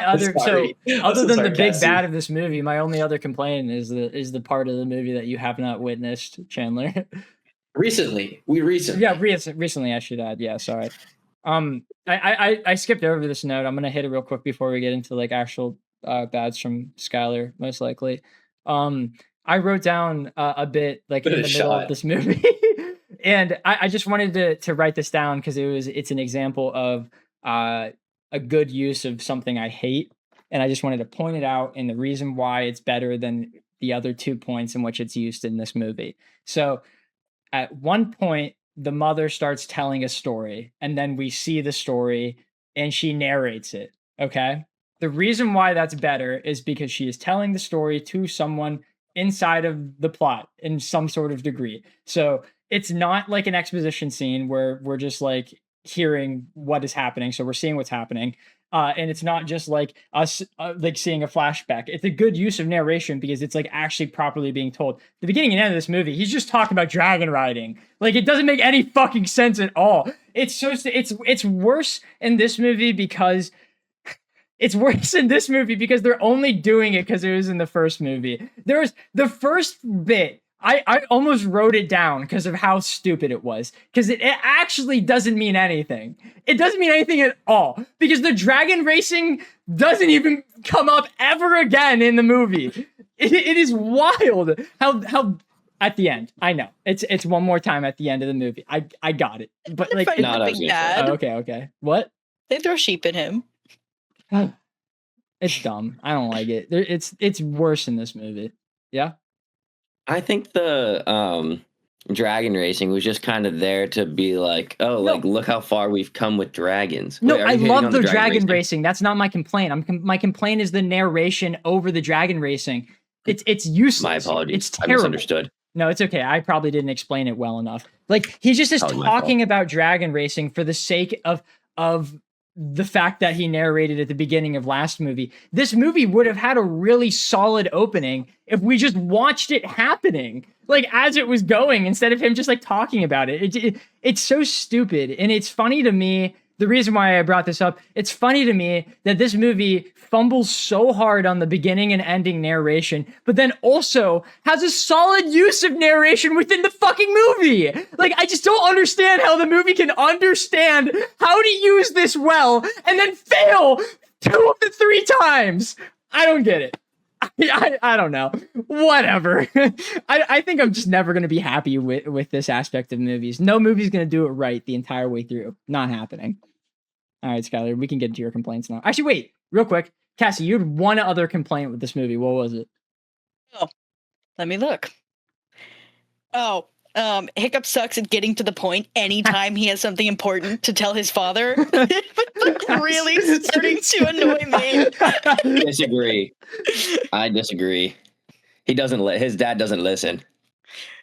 other Sorry. I'm other so than sorry, the big Cassie. bad of this movie, my only other complaint is the part of the movie that you have not witnessed, Chandler. Recently. Yeah, recently I should add. Yeah, sorry. I skipped over this note. I'm gonna hit it real quick before we get into like actual bads from Skylar, most likely. I wrote down a bit like in the middle of this movie, and I just wanted to write this down because it's an example of a good use of something I hate, and I just wanted to point it out and the reason why it's better than the other 2 points in which it's used in this movie. So at one point, the mother starts telling a story, and then we see the story and she narrates it. Okay. The reason why that's better is because she is telling the story to someone inside of the plot in some sort of degree. So it's not like an exposition scene where we're just like hearing what is happening. So we're seeing what's happening. And it's not just like us like seeing a flashback. It's a good use of narration because it's like actually properly being told. The beginning and end of this movie, he's just talking about dragon riding. Like it doesn't make any fucking sense at all. It's worse in this movie because they're only doing it because it was in the first movie. There's the first bit. I almost wrote it down because of how stupid it was. Because it actually doesn't mean anything. It doesn't mean anything at all. Because the dragon racing doesn't even come up ever again in the movie. It is wild how at the end. I know it's one more time at the end of the movie. I got it. But like Fighting not the as big good. bad. okay. What? They throw sheep at him. It's dumb. I don't like it. It's worse in this movie. Yeah. I think the dragon racing was just kind of there to be like, oh, like look how far we've come with dragons. No, Wait, are I you hating love on the dragon racing. That's not my complaint. My complaint is the narration over the dragon racing. It's useless. My apologies. It's I terrible. misunderstood. No, it's okay. I probably didn't explain it well enough. Like he just is Probably my talking about dragon racing for the sake of the fact that he narrated at the beginning of last movie. This movie would have had a really solid opening if we just watched it happening, like as it was going, instead of him just like talking about it. It's so stupid, and it's funny to me. The reason why I brought this up, it's funny to me that this movie fumbles so hard on the beginning and ending narration, but then also has a solid use of narration within the fucking movie. Like, I just don't understand how the movie can understand how to use this well and then fail 2 of the 3 times. I don't get it. I don't know. Whatever. I think I'm just never going to be happy with this aspect of movies. No movie's going to do it right the entire way through. Not happening. All right, Skylar, we can get into your complaints now. Actually, wait, real quick. Cassie, you had one other complaint with this movie. What was it? Oh, let me look. Oh, Hiccup sucks at getting to the point anytime he has something important to tell his father. It's really starting to annoy me. Disagree. I disagree. He doesn't his dad doesn't listen.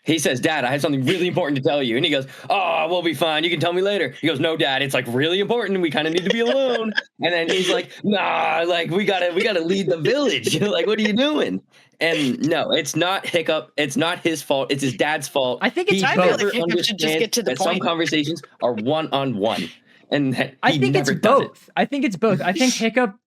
He says, Dad, I have something really important to tell you. And he goes, oh, we'll be fine. You can tell me later. He goes, no, Dad, it's like really important. We kind of need to be alone. And then he's like, nah, like we gotta lead the village. Like, what are you doing? And no, it's not Hiccup. It's not his fault. It's his dad's fault. I think it's I feel like Hiccup should just get to the that point. Some conversations are one-on-one. And I think it's both. It. I think it's both. I think Hiccup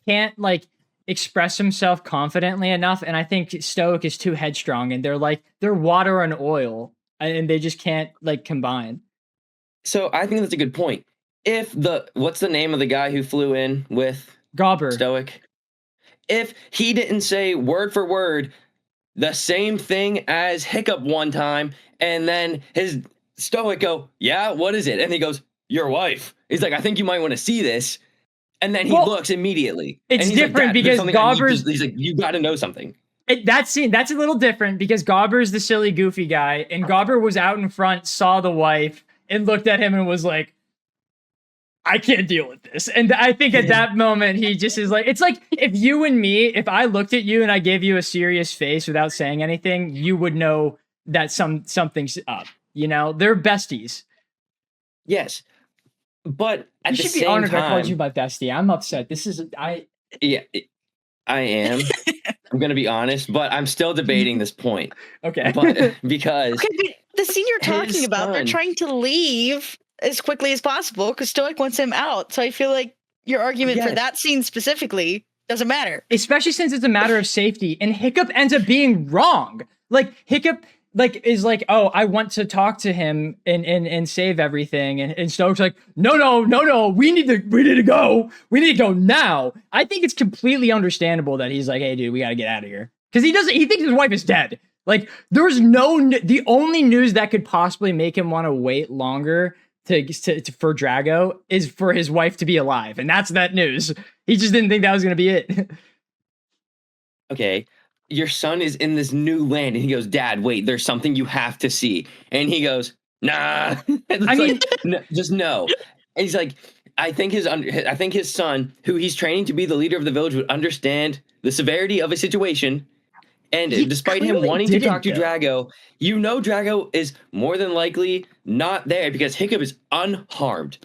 can't like express himself confidently enough, and I think Stoic is too headstrong, and they're water and oil, and they just can't like combine. So I think that's a good point. If what's the name of the guy who flew in with Gobber. Stoic? If he didn't say word for word the same thing as Hiccup one time, and then his Stoic go, yeah, what is it? And he goes, your wife. He's like, I think you might want to see this. And then he looks immediately. It's different like, because Gobber's... He's like, you got to know something. That's a little different because Gobber's the silly, goofy guy, and Gobber was out in front, saw the wife, and looked at him and was like, I can't deal with this. And I think at that moment, he just is like, it's like if you and me, if I looked at you and I gave you a serious face without saying anything, you would know that something's up. You know, they're besties. Yes. But at you the should be same honored time, I called you my bestie. I'm upset. Yeah, I am. I'm going to be honest, but I'm still debating this point. Okay. But because the scene you're talking about, they're trying to leave as quickly as possible because Stoic wants him out. So I feel like your argument for that scene specifically doesn't matter. Especially since it's a matter of safety, and Hiccup ends up being wrong. Like Hiccup is like, oh, I want to talk to him and save everything. And Stoic's like, no, we need to go. We need to go now. I think it's completely understandable that he's like, hey, dude, we got to get out of here. Because he thinks his wife is dead. Like, there's the only news that could possibly make him want to wait longer for Drago is for his wife to be alive. And that's that news. He just didn't think that was going to be it. Okay. Your son is in this new land, and he goes, Dad, wait, there's something you have to see. And he goes, nah. I mean, no, just no. And he's like, I think his son, who he's training to be the leader of the village, would understand the severity of a situation. And despite him wanting to talk to Drago, you know Drago is more than likely not there because Hiccup is unharmed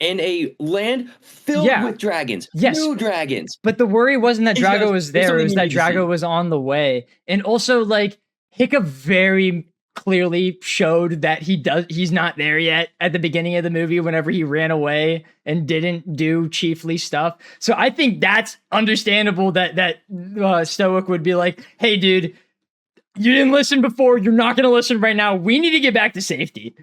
in a land filled with dragons. Yes. New dragons. But the worry wasn't that Drago was there, it was that Drago was on the way. And also, like, Hiccup very clearly showed that he's not there yet at the beginning of the movie whenever he ran away and didn't do chiefly stuff. So I think that's understandable that Stoic would be like, hey, dude, you didn't listen before. You're not going to listen right now. We need to get back to safety.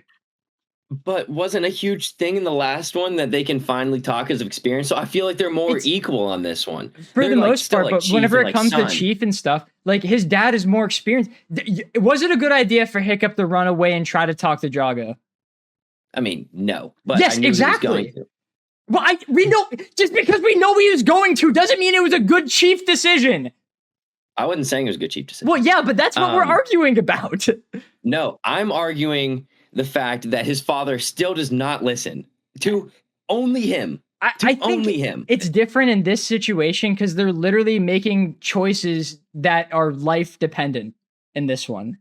But wasn't a huge thing in the last one that they can finally talk as of experience. So I feel like they're more equal on this one. For the most part, but whenever it comes to Chief and stuff, like his dad is more experienced. Was it a good idea for Hiccup to run away and try to talk to Drago? I mean, no. But yes, exactly. Well, we know just because we know he was going to doesn't mean it was a good Chief decision. I wasn't saying it was a good Chief decision. Well, yeah, but that's what we're arguing about. No, I'm arguing the fact that his father still does not listen to only him. I think only him. It's different in this situation because they're literally making choices that are life dependent in this one.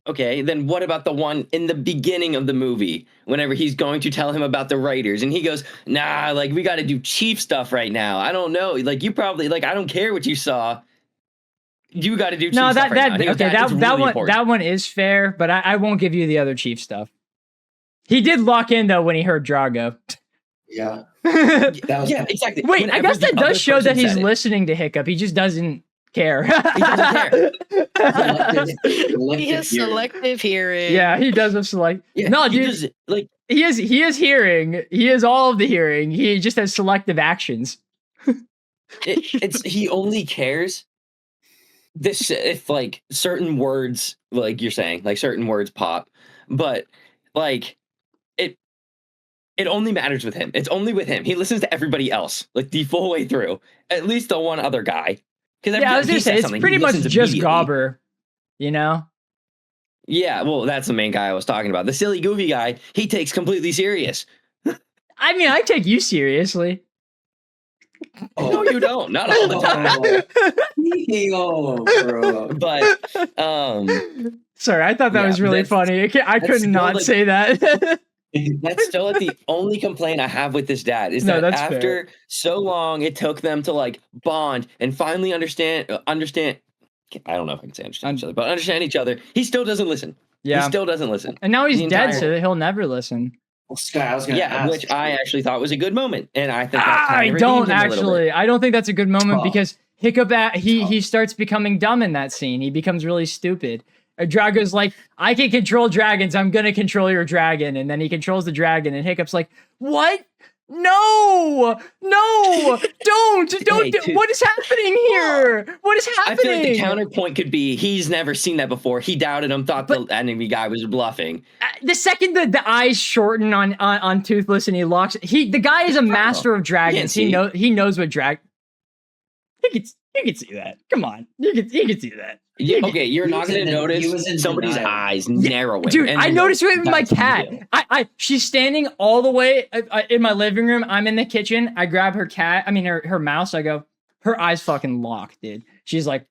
Okay, then what about the one in the beginning of the movie whenever he's going to tell him about the writers and he goes, nah, like we got to do Chief stuff right now. I don't know. Like you probably like, I don't care what you saw. You got to do Chief stuff right now. Okay, that one is fair, but I won't give you the other Chief stuff. He did lock in though when he heard Drago. Yeah. Yeah, exactly. Wait, I guess that does show that he's listening to Hiccup. He just doesn't care. He doesn't care. He has selective hearing. Yeah, he does have select. Yeah, no, dude, he is hearing. He has all of the hearing. He just has selective actions. He only cares if like certain words, like you're saying, like certain words pop, but like it only matters with him. It's only with him. He listens to everybody else like the full way through. At least the one other guy. Yeah, I was gonna say it's pretty much just Gobber, you know. Yeah, well, that's the main guy I was talking about. The silly, goofy guy, he takes completely serious. I mean, I take you seriously. No, you don't. Not all the time. Bro. But sorry, I thought that yeah, was really funny. I could still not like- say that. that's still the only complaint I have with this dad is No, that that's after so long it took them to like bond and finally understand. I don't know if I can say understand each other, but understand each other. He still doesn't listen. Yeah, He still doesn't listen. and now he's the dead, entire- so he'll never listen. Well, Sky, I was gonna Yeah, ask. which I actually thought was a good moment, and I think that I kind of don't redeemed him a little bit. actually. I don't think that's a good moment Oh. because Hiccup he starts becoming dumb in that scene. He becomes really stupid. Drago's like, I can control dragons. I'm gonna control your dragon, and then he controls the dragon. And Hiccup's like, what? No, don't. Hey, dude. What is happening here? What is I happening? feel like the counterpoint could be he's never seen that before. He doubted him, thought the enemy guy was bluffing. The second the eyes shorten on Toothless and he locks, the guy is a master of dragons. He knows what You can see that. Come on, you can see that. Okay, you're not going to notice somebody's eyes narrowing. Dude, I noticed it with my that's cat. real. She's standing all the way in my living room. I'm in the kitchen. I grab her mouse. I go, her eyes fucking locked, dude. She's like,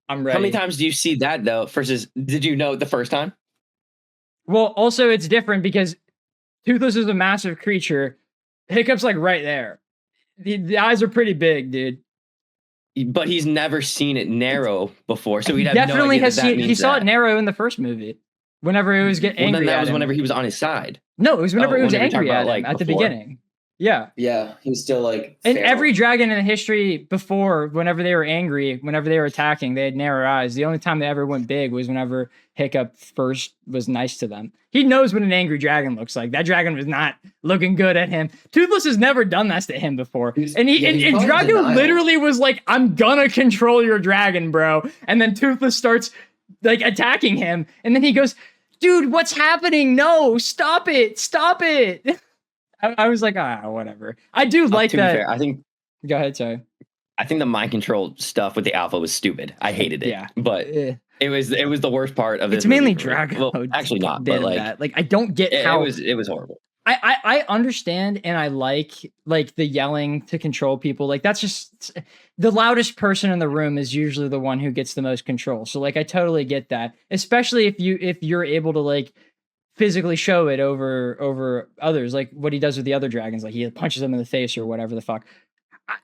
I'm ready. How many times do you see that though? Versus, did you know it the first time? Well, also it's different because Toothless is a massive creature. Hiccup's like right there. The eyes are pretty big, dude. But he's never seen it narrow before, so he'd have Definitely no idea has that seen. He means saw that. it narrow in the first movie. Whenever it was getting Well, angry then that at was him. whenever he was on his side. No, it was whenever Oh, it was whenever you're angry talking at about, him like, at the before. beginning. Yeah. Yeah, he was still like. And feral. every dragon in the history before, whenever they were angry, whenever they were attacking, they had narrow eyes. The only time they ever went big was whenever Hiccup first was nice to them. He knows what an angry dragon looks like. That dragon was not looking good at him. Toothless has never done this to him before. He's And probably Drago denial. literally was like, I'm gonna control your dragon, bro. And then Toothless starts like attacking him. And then he goes, dude, what's happening? No, stop it. I was like, whatever. I do like To be that. fair, I think Go ahead, sorry. the mind control stuff with the alpha was stupid. I hated it. Yeah. But it was the worst part of this. It's mainly movie for me. Drago. Well, actually not, did but like that. Like I don't get how it was horrible. I understand and I like the yelling to control people. Like that's just the loudest person in the room is usually the one who gets the most control. So like I totally get that. Especially if you're able to like physically show it over others, like what he does with the other dragons, like he punches them in the face or whatever the fuck.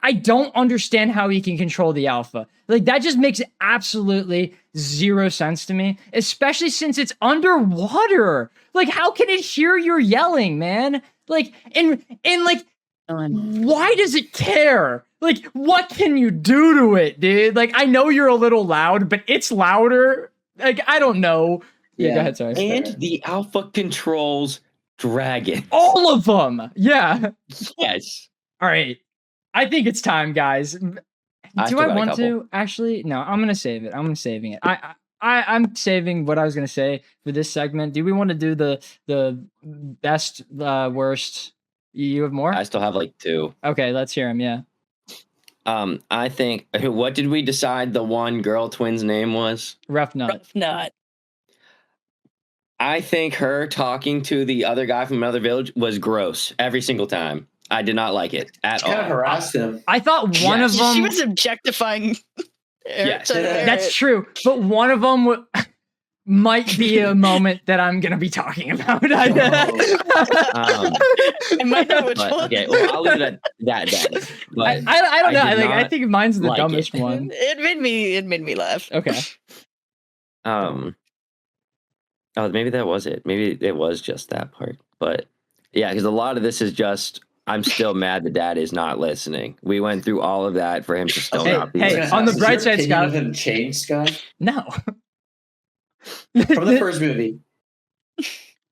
I don't understand how he can control the alpha. Like that just makes absolutely zero sense to me, especially since it's underwater. Like how can it hear your yelling, man? Like and like why does it care? Like what can you do to it, dude? Like I know you're a little loud, but it's louder. Like I don't know. Yeah, go ahead, sorry. And the alpha controls dragons. All of them. Yeah. Yes. All right. I think it's time, guys. Do still I got a want couple. to? Actually, no, I'm gonna save it. I'm saving it. I'm saving what I was gonna say for this segment. Do we want to do the best, worst? You have more? I still have like 2. Okay, let's hear them. Yeah. I think what did we decide the one girl twin's name was? Rough nut. Rough nut. I think her talking to the other guy from another village was gross every single time. I did not like it at Kind of all. harassed him. I thought one Yes. of them. She was objectifying. Yes. That's true, but one of them might be a moment that I'm gonna be talking about. Oh. I might know which But, one. okay, well, I'll leave it at that. But I don't know. I did I not think mine's the like dumbest it. one. It made me laugh. Okay. Oh, maybe that was it. Maybe it was just that part. But yeah, because a lot of this is just I'm still mad the dad is not listening. We went through all of that for him to still Hey, not be hey, listening. on the Has bright your side, opinion Scott- of him changed, Scott? No. From the first movie.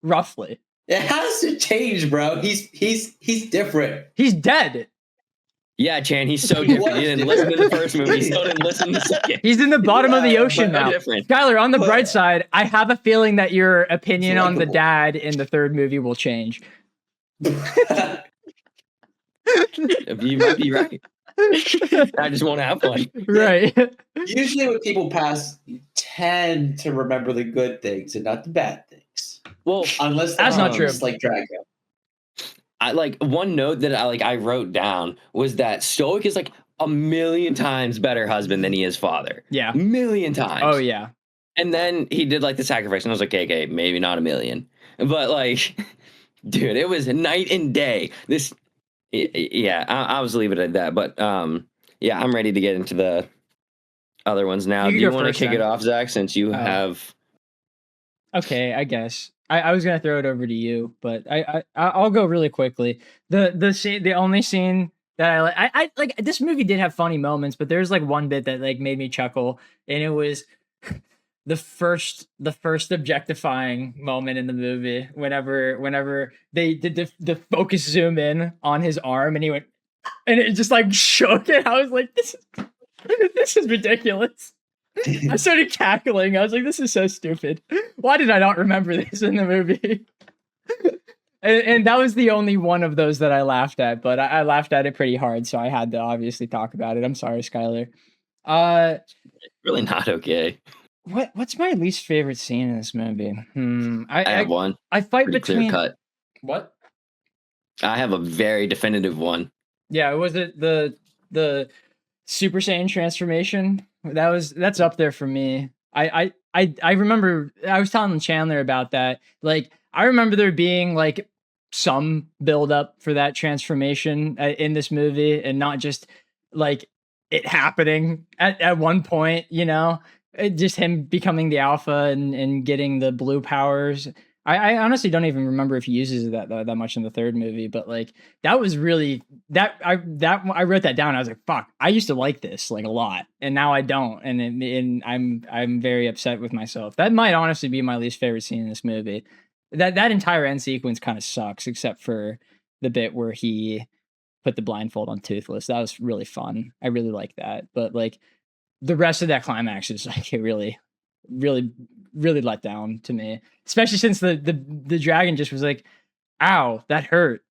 Roughly. It has to change, bro. He's different. He's dead. Yeah, Chan, he's so different. He didn't listen to the first movie. He still didn't listen to the second. He's in the bottom of the Yeah, ocean So now. different. Skylar, on the But- bright side, I have a feeling that your opinion It's on the likable. dad in the third movie will change. You might be right. I just won't have one. Right. Usually when people pass tend to remember the good things and not the bad things. Well, Unless That's not true. Like Drago. I like one note that I wrote down was that Stoic is like a million times better husband than he is father. Yeah. Million times. Oh yeah. And then he did like the sacrifice, and I was like, okay, maybe not a million, but like, dude, it was night and day. I was leaving it at that. But yeah, I'm ready to get into the other ones now. Do you want to kick it off, Zach, since you have? Okay, I guess I was gonna throw it over to you, but I'll go really quickly. The only scene that I like, this movie did have funny moments, but there's like one bit that like made me chuckle, and it was the first objectifying moment in the movie whenever they did the focus zoom in on his arm, and he went, and it just like shook it. I was like, this is ridiculous. I started cackling. I was like, this is so stupid. Why did I not remember this in the movie? And that was the only one of those that I laughed at, but I laughed at it pretty hard, so I had to obviously talk about it. I'm sorry, Skylar. Really not okay. What's my least favorite scene in this movie? I have one. I fight Pretty between clear cut. What? I have a very definitive one. Yeah, was it the Super Saiyan transformation? That's up there for me. I remember I was telling Chandler about that. Like, I remember there being like some build up for that transformation in this movie, and not just like it happening at one point, you know. Just him becoming the alpha and getting the blue powers. I honestly don't even remember if he uses that much in the third movie, but like that was really I wrote that down. I was like, fuck, I used to like this like a lot, and now I don't, and I'm very upset with myself. That might honestly be my least favorite scene in this movie. That entire end sequence kind of sucks, except for the bit where he put the blindfold on Toothless. That was really fun. I really like that, but like, the rest of that climax is like, it really, really, really let down to me, especially since the dragon just was like, ow, that hurt.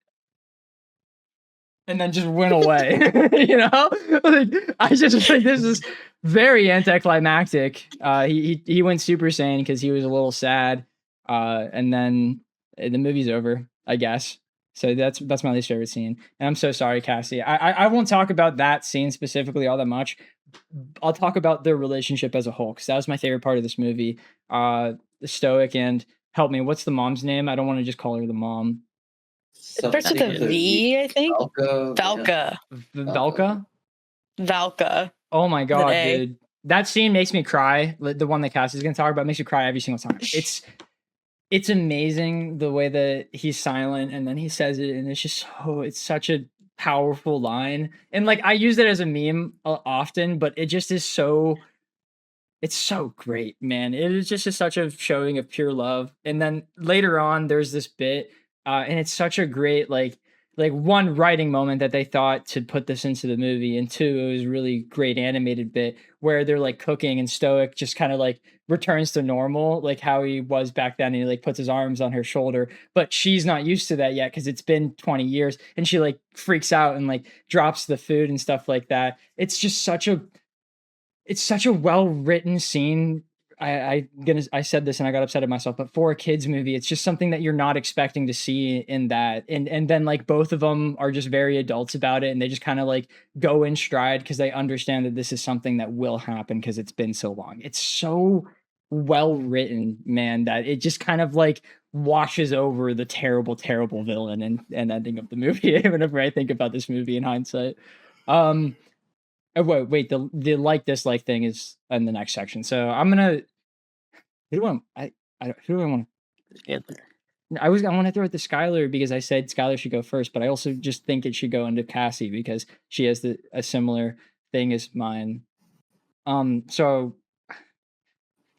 And then just went away, you know? Like, I just think this is very anticlimactic. He went Super Saiyan because he was a little sad. And then the movie's over, I guess. So that's my least favorite scene. And I'm so sorry, Cassie. I won't talk about that scene specifically all that much. I'll talk about their relationship as a whole, because that was my favorite part of this movie. The Stoic and, help me, what's the mom's name? I don't want to just call her the mom. It starts with a V, I think. Valka. Valka. Oh my god, dude. That scene makes me cry. The one that Cassie's gonna talk about makes me cry every single time. It's amazing the way that he's silent and then he says it, and it's such a powerful line. And like, I use it as a meme often, but it just is it's so great, man. It is just such a showing of pure love. And then later on there's this bit and it's such a great like one, writing moment that they thought to put this into the movie, and two, it was really great animated bit where they're like cooking and Stoic just kind of like returns to normal, like how he was back then, and he like puts his arms on her shoulder, but she's not used to that yet because it's been 20 years, and she like freaks out and like drops the food and stuff like that. It's just such a well written scene. I said this and I got upset at myself, but for a kids movie, it's just something that you're not expecting to see in that. And then like both of them are just very adults about it, and they just kind of like go in stride because they understand that this is something that will happen because it's been so long. It's so well written, man, that it just kind of like washes over the terrible villain and ending of the movie whenever I think about this movie in hindsight. Wait, the like dislike thing is in the next section. So I'm gonna. Who do I want? I want to throw it to Skylar because I said Skylar should go first, but I also just think it should go into Cassie because she has a similar thing as mine. So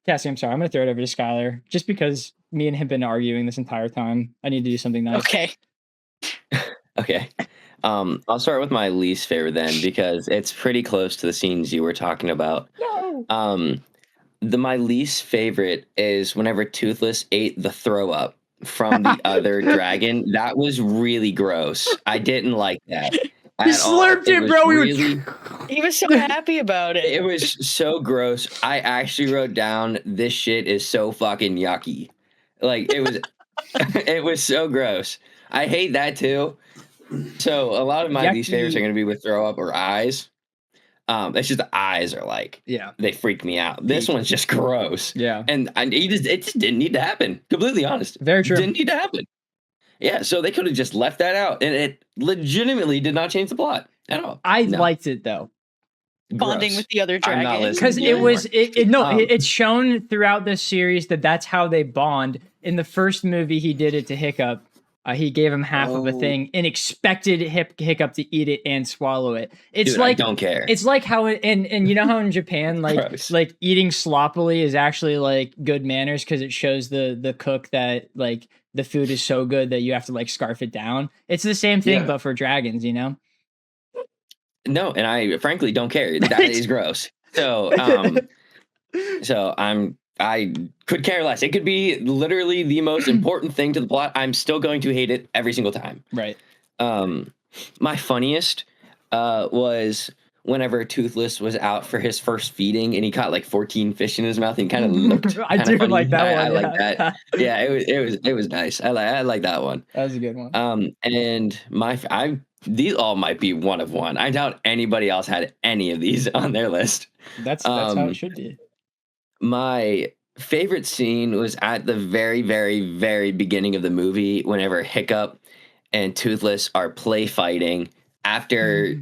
Cassie, I'm sorry, I'm gonna throw it over to Skylar just because me and him have been arguing this entire time. I need to do something nice. Okay. Okay. I'll start with my least favorite then, because it's pretty close to the scenes you were talking about. No. My least favorite is whenever Toothless ate the throw up from the other dragon. That was really gross. I didn't like that. He slurped it, bro. Really, He was so happy about it. It was so gross. I actually wrote down, this shit is so fucking yucky. Like, it was it was so gross. I hate that too. So a lot of my least favorites are going to be with throw up or eyes. It's just the eyes are like, they freak me out. This one's just gross. Yeah. And it just didn't need to happen. Completely honest. Very true. Didn't need to happen. Yeah, so they could have just left that out, and it legitimately did not change the plot at all. I liked it though. Bonding Gross. with the other dragons. Because it's shown throughout this series that's how they bond. In the first movie, he did it to Hiccup. He gave him half of a thing and expected Hiccup to eat it and swallow it. It's like, I don't care. It's like how and you know how in Japan like eating sloppily is actually like good manners because it shows the cook that like the food is so good that you have to like scarf it down. It's the same thing but for dragons, you know? No, and I frankly don't care. That is gross. So I could care less. It could be literally the most important thing to the plot. I'm still going to hate it every single time. Right. My funniest was whenever Toothless was out for his first feeding and he caught like 14 fish in his mouth and kind of looked I do funny. like that one. I like that. Yeah, it was nice. I like that one. That was a good one. And these all might be one of one. I doubt anybody else had any of these on their list. That's how it should be. My favorite scene was at the very, very, very beginning of the movie whenever Hiccup and Toothless are play fighting after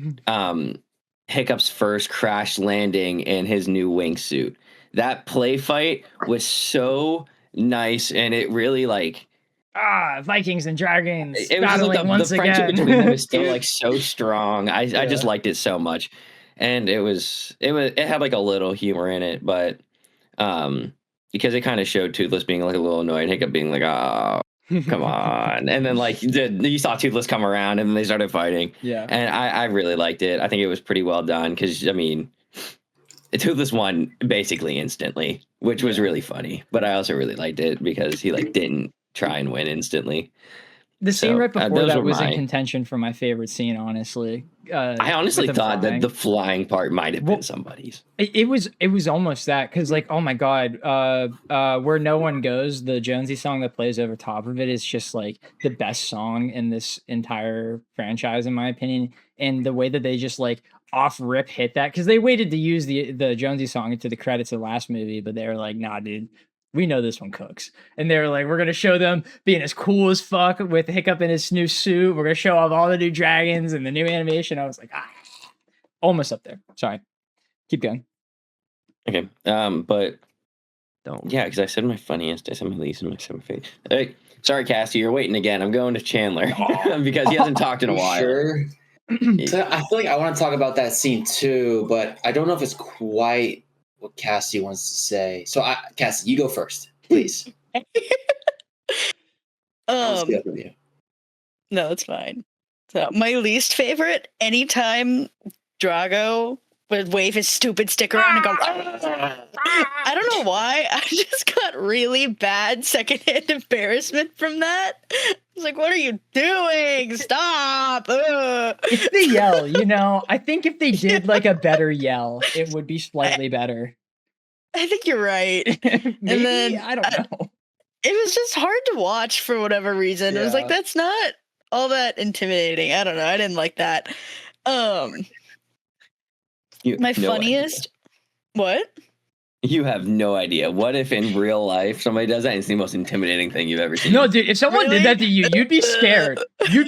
Hiccup's first crash landing in his new wingsuit. That play fight was so nice, and it really like Vikings and dragons it was battling like once the friendship again. between them is still like so strong. I just liked it so much, and it had like a little humor in it, but because it kind of showed Toothless being like a little annoyed, Hiccup being like, oh, come on. And then like you saw Toothless come around and then they started fighting. Yeah. And I really liked it. I think it was pretty well done because, I mean, Toothless won basically instantly, which was really funny. But I also really liked it because he like didn't try and win instantly. The scene right before that was in my contention for my favorite scene, honestly. I honestly thought that the flying part might have been somebody's. It was almost that because like, oh my god, Where No One Goes, the Jonesy song that plays over top of it is just like the best song in this entire franchise, in my opinion. And the way that they just like off rip hit that, because they waited to use the Jonesy song into the credits of the last movie, but they were like, nah, dude. We know this one cooks. And they were like, we're going to show them being as cool as fuck with Hiccup in his new suit. We're going to show off all the new dragons and the new animation. I was like, almost up there. Sorry. Keep going. Okay. But yeah, because I said my funniest, I said my least, and I said my favorite. Hey, sorry, Cassie, you're waiting again. I'm going to Chandler because he hasn't talked in a while. Sure. So I feel like I want to talk about that scene too, but I don't know if it's quite what Cassie wants to say. So, Cassie, you go first, please. No, it's fine. So, my least favorite, anytime Drago would wave his stupid stick around and go, I don't know why. I just got really bad secondhand embarrassment from that. I was like, what are you doing? Stop. It's the yell, you know? I think if they did like a better yell, it would be slightly better. I think you're right. Maybe, and then I don't know. It was just hard to watch for whatever reason. It was like, that's not all that intimidating. I don't know. I didn't like that. My funniest. What? You have no idea. What if in real life somebody does that and it's the most intimidating thing you've ever seen? No, dude, if someone did that to you, you'd be scared. You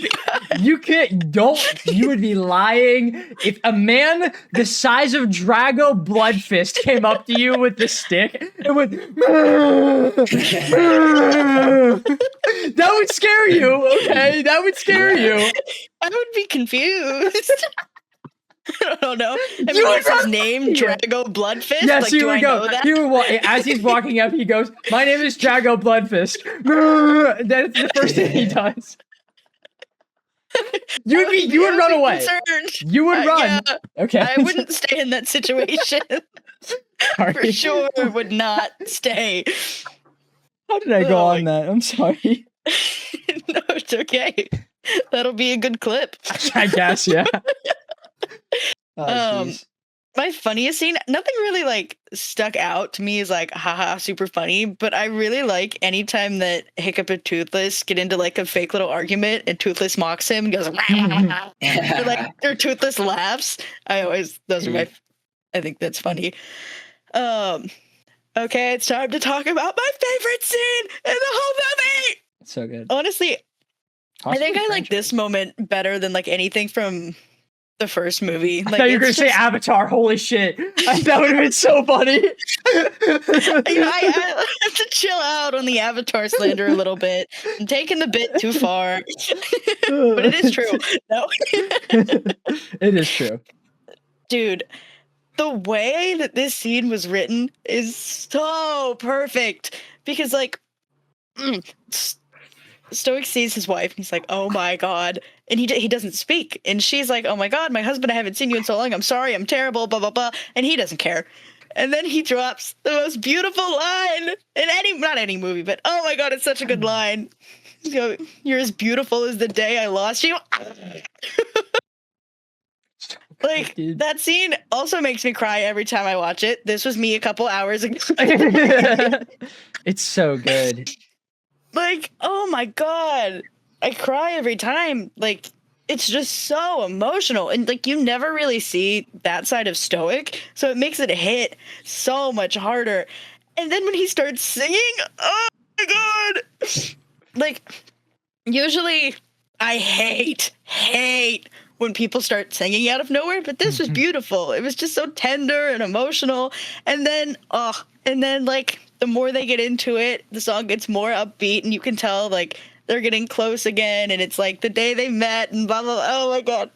would be lying. If a man the size of Drago Bloodfist came up to you with the stick, it would that would scare you, okay? That would scare you. I would be confused. I don't know. I mean, what's his name? Drago Bloodfist? Yes, like, he would go. As he's walking up, he goes, my name is Drago Bloodfist. That's the first thing he does. You would run away. Concerned. You would run. Yeah, okay. I wouldn't stay in that situation. For sure would not stay. How did I go on that? I'm sorry. No, it's okay. That'll be a good clip. I guess, yeah. My funniest scene, nothing really like stuck out to me as like haha super funny, but I really like anytime that Hiccup and Toothless get into like a fake little argument and Toothless mocks him and goes or like or Toothless laughs. Those are my I think that's funny. Okay, it's time to talk about my favorite scene in the whole movie. So good. Honestly, I think I like franchise. this moment better than like anything from the first movie. I Like, thought you were gonna it's say just- Avatar. Holy shit! That would have been so funny. I have to chill out on the Avatar slander a little bit. I'm taking the bit too far, but it is true. No, It is true. dude, the way that this scene was written is so perfect because, like, Stoic sees his wife and he's like, "Oh my god," and he doesn't speak, and she's like, "Oh my god, my husband, I haven't seen you in so long. I'm sorry, I'm terrible, blah blah blah," and he doesn't care. And then he drops the most beautiful line in not any movie, but oh my god, it's such a good line. You know, "You're as beautiful as the day I lost you." Like, Dude. that scene also makes me cry every time I watch it. This was me a couple hours ago. It's so good. Like, oh my god, I cry every time. Like, it's just so emotional, and like you never really see that side of Stoic, so it makes it hit so much harder. And then when he starts singing, oh my god, like, usually I hate when people start singing out of nowhere, but this was beautiful. It was just so tender and emotional. And then like the more they get into it, the song gets more upbeat, and you can tell like they're getting close again, and it's like the day they met and blah blah blah. Oh my god,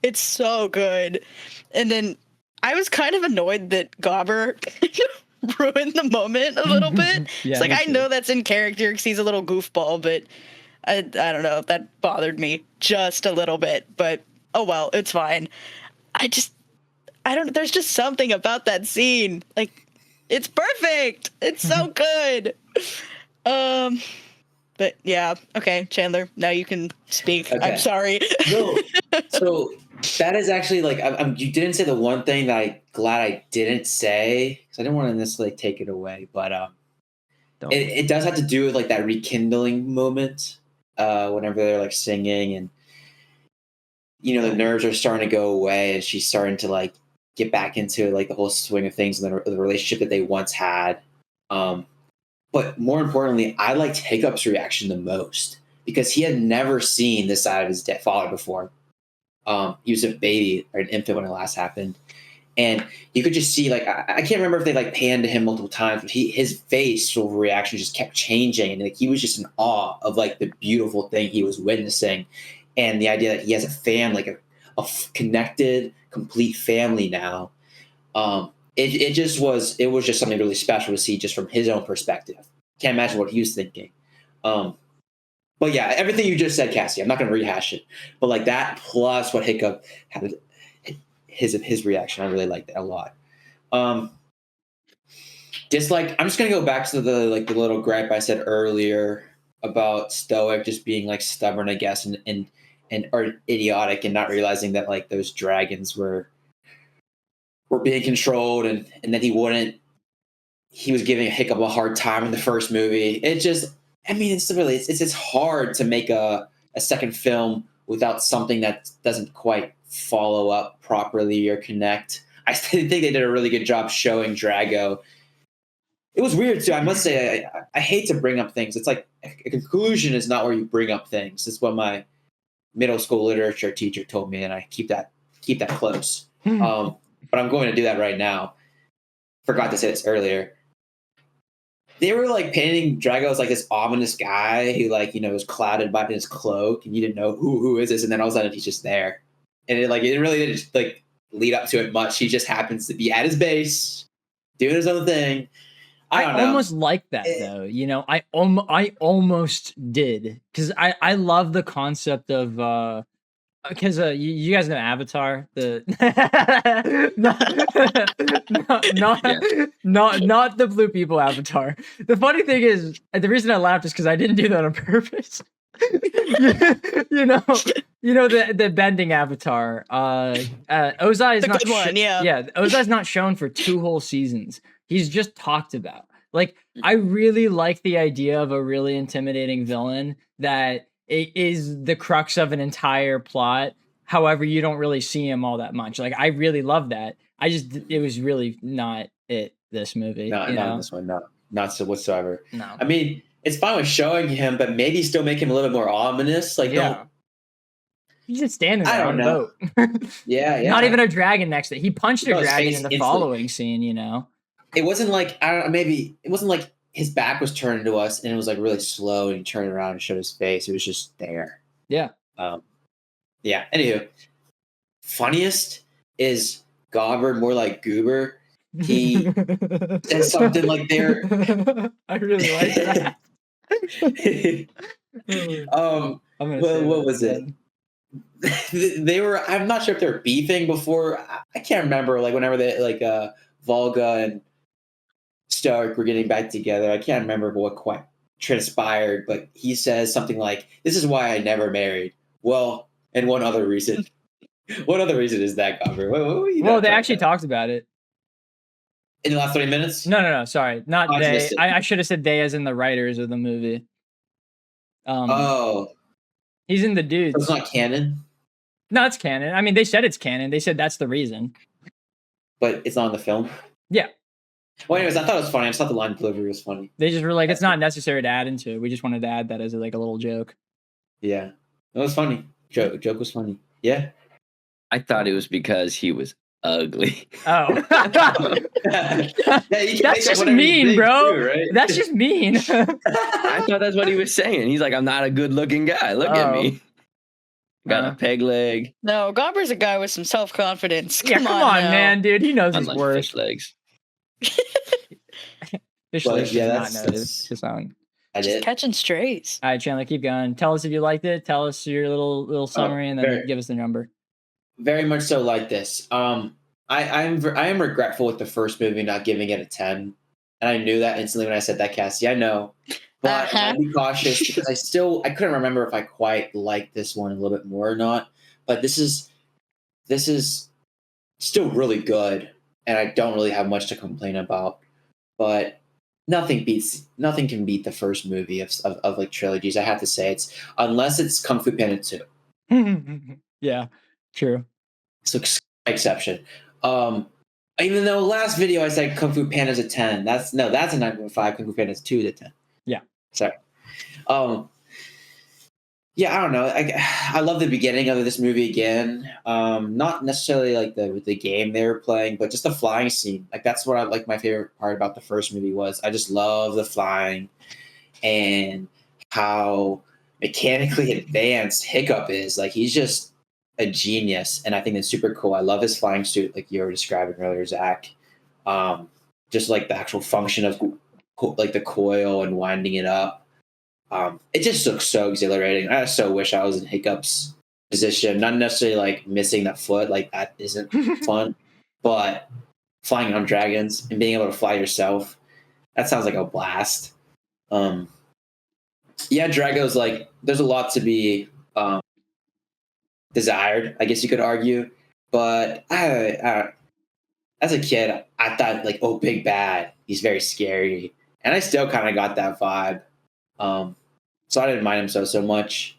it's so good. And then I was kind of annoyed that Gobber ruined the moment a little bit. Yeah, It's like, me I too. know that's in character because he's a little goofball, but I don't know, that bothered me just a little bit. But oh well, it's fine. There's just something about that scene. Like, it's perfect. It's so good. But yeah, okay, Chandler, now you can speak. Okay. I'm sorry. No. So that is actually like you didn't say the one thing that I'm glad I didn't say because I didn't want to necessarily take it away, but it does have to do with like that rekindling moment whenever they're like singing and the nerves are starting to go away and she's starting to like get back into like the whole swing of things and the relationship that they once had. But more importantly, I liked Hiccup's reaction the most because he had never seen this side of his dead father before. He was a baby or an infant when it last happened. And you could just see, like, I can't remember if they like panned to him multiple times, but his facial reaction just kept changing. And like, he was just in awe of like the beautiful thing he was witnessing. And the idea that he has a family, like a connected, complete family now. It was just something really special to see just from his own perspective. Can't imagine what he was thinking. But yeah, everything you just said, Cassie, I'm not going to rehash it. But like that plus what Hiccup had, his reaction, I really liked that a lot. Dislike, I'm just going to go back to the little gripe I said earlier about Stoic just being like stubborn, I guess, and or idiotic and not realizing that like those dragons were being controlled and that he was giving Hiccup a hard time in the first movie. It just, I mean, it's hard to make a second film without something that doesn't quite follow up properly or connect. I think they did a really good job showing Drago. It was weird too. I must say, I hate to bring up things. It's like a conclusion is not where you bring up things. It's what my middle school literature teacher told me, and I keep that close. But I'm going to do that right now. Forgot to say this earlier. They were like painting Drago as like this ominous guy who like, was clouded by his cloak and you didn't know who is this. And then all of a sudden he's just there. And it really didn't like lead up to it much. He just happens to be at his base doing his own thing. I don't know. Almost like that though. I almost did because I love the concept of because you guys know Avatar, the not the blue people Avatar. The funny thing is, the reason I laughed is because I didn't do that on purpose. you know, the bending avatar. Ozai is The not good one, yeah. Yeah, Ozai's not shown for 2 whole seasons. He's just talked about. Like, I really like the idea of a really intimidating villain that is the crux of an entire plot. However, you don't really see him all that much. Like, I really love that. It was really not this movie. Not in this one. Not so whatsoever. No. I mean, it's fine with showing him, but maybe still make him a little bit more ominous. Like, don't. He's just standing there I on don't a know. boat. Yeah. Not even a dragon next to it. He punched a No, his dragon face in the instantly. following scene, you know? It wasn't like, I don't know, maybe it wasn't like his back was turned to us and it was like really slow and he turned around and showed his face. It was just there. Yeah. Yeah. Anywho, funniest is Gobber, more like Goober. He said something like they're. I really like that. What was it? They were. I'm not sure if they were beefing before. I can't remember. Like whenever they Volga and Stark were getting back together. I can't remember what quite transpired, but he says something like, "This is why I never married." Well, and one other reason. What other reason is that, Gobber? Well, they actually talked about it. In the last 30 minutes? No. Sorry. Not I they. missed it. I should have said they as in the writers of the movie. He's in the dudes. It's not canon? No, it's canon. I mean, they said it's canon. They said that's the reason. But it's not in the film? Yeah. Well, anyways, I thought it was funny. I just thought the line delivery was funny. They just were like, it's not necessary to add into it. We just wanted to add that as like a little joke. Yeah. It was funny. Joke was funny. Yeah. I thought it was because he was ugly. Oh. Yeah, That's just mean, bro. Too, right? That's just mean. I thought that's what he was saying. He's like, I'm not a good looking guy. Look at me. Got a peg leg. No, Gobber's a guy with some self-confidence. Come on, man, dude. He knows his Unlike worth. fish legs. Fish Well, legs yeah, does not know that's- his song. I Just did. catching strays. All right, Chandler, keep going. Tell us if you liked it. Tell us your little summary, and then very- give us the number. Very much so like this. I am regretful with the first movie not giving it a 10. And I knew that instantly when I said that, Cassie. I know. But I'll be cautious because I couldn't remember if I quite liked this one a little bit more or not. But this is still really good, and I don't really have much to complain about. But nothing can beat the first movie of like trilogies. I have to say, it's unless it's Kung Fu Panda 2. Yeah, true. So exception. Even though last video I said Kung Fu Panda's a 10. That's a 9.5. Kung Fu Panda's 2 to 10. Yeah. Sorry. Yeah, I don't know. I love the beginning of this movie again. Not necessarily like the game they were playing, but just the flying scene. Like that's what I like. My favorite part about the first movie was I just love the flying and how mechanically advanced Hiccup is. Like he's just a genius, and I think it's super cool. I love his flying suit, like you were describing earlier, Zach. Just like the actual function of like the coil and winding it up. It just looks so exhilarating. I so wish I was in Hiccup's position. Not necessarily like missing that foot, like that isn't fun, but flying on dragons and being able to fly yourself, that sounds like a blast. Yeah, Drago's like there's a lot to be desired, I guess you could argue, but I as a kid, I thought like, oh, big bad, he's very scary, and I still kind of got that vibe. So I didn't mind him so much.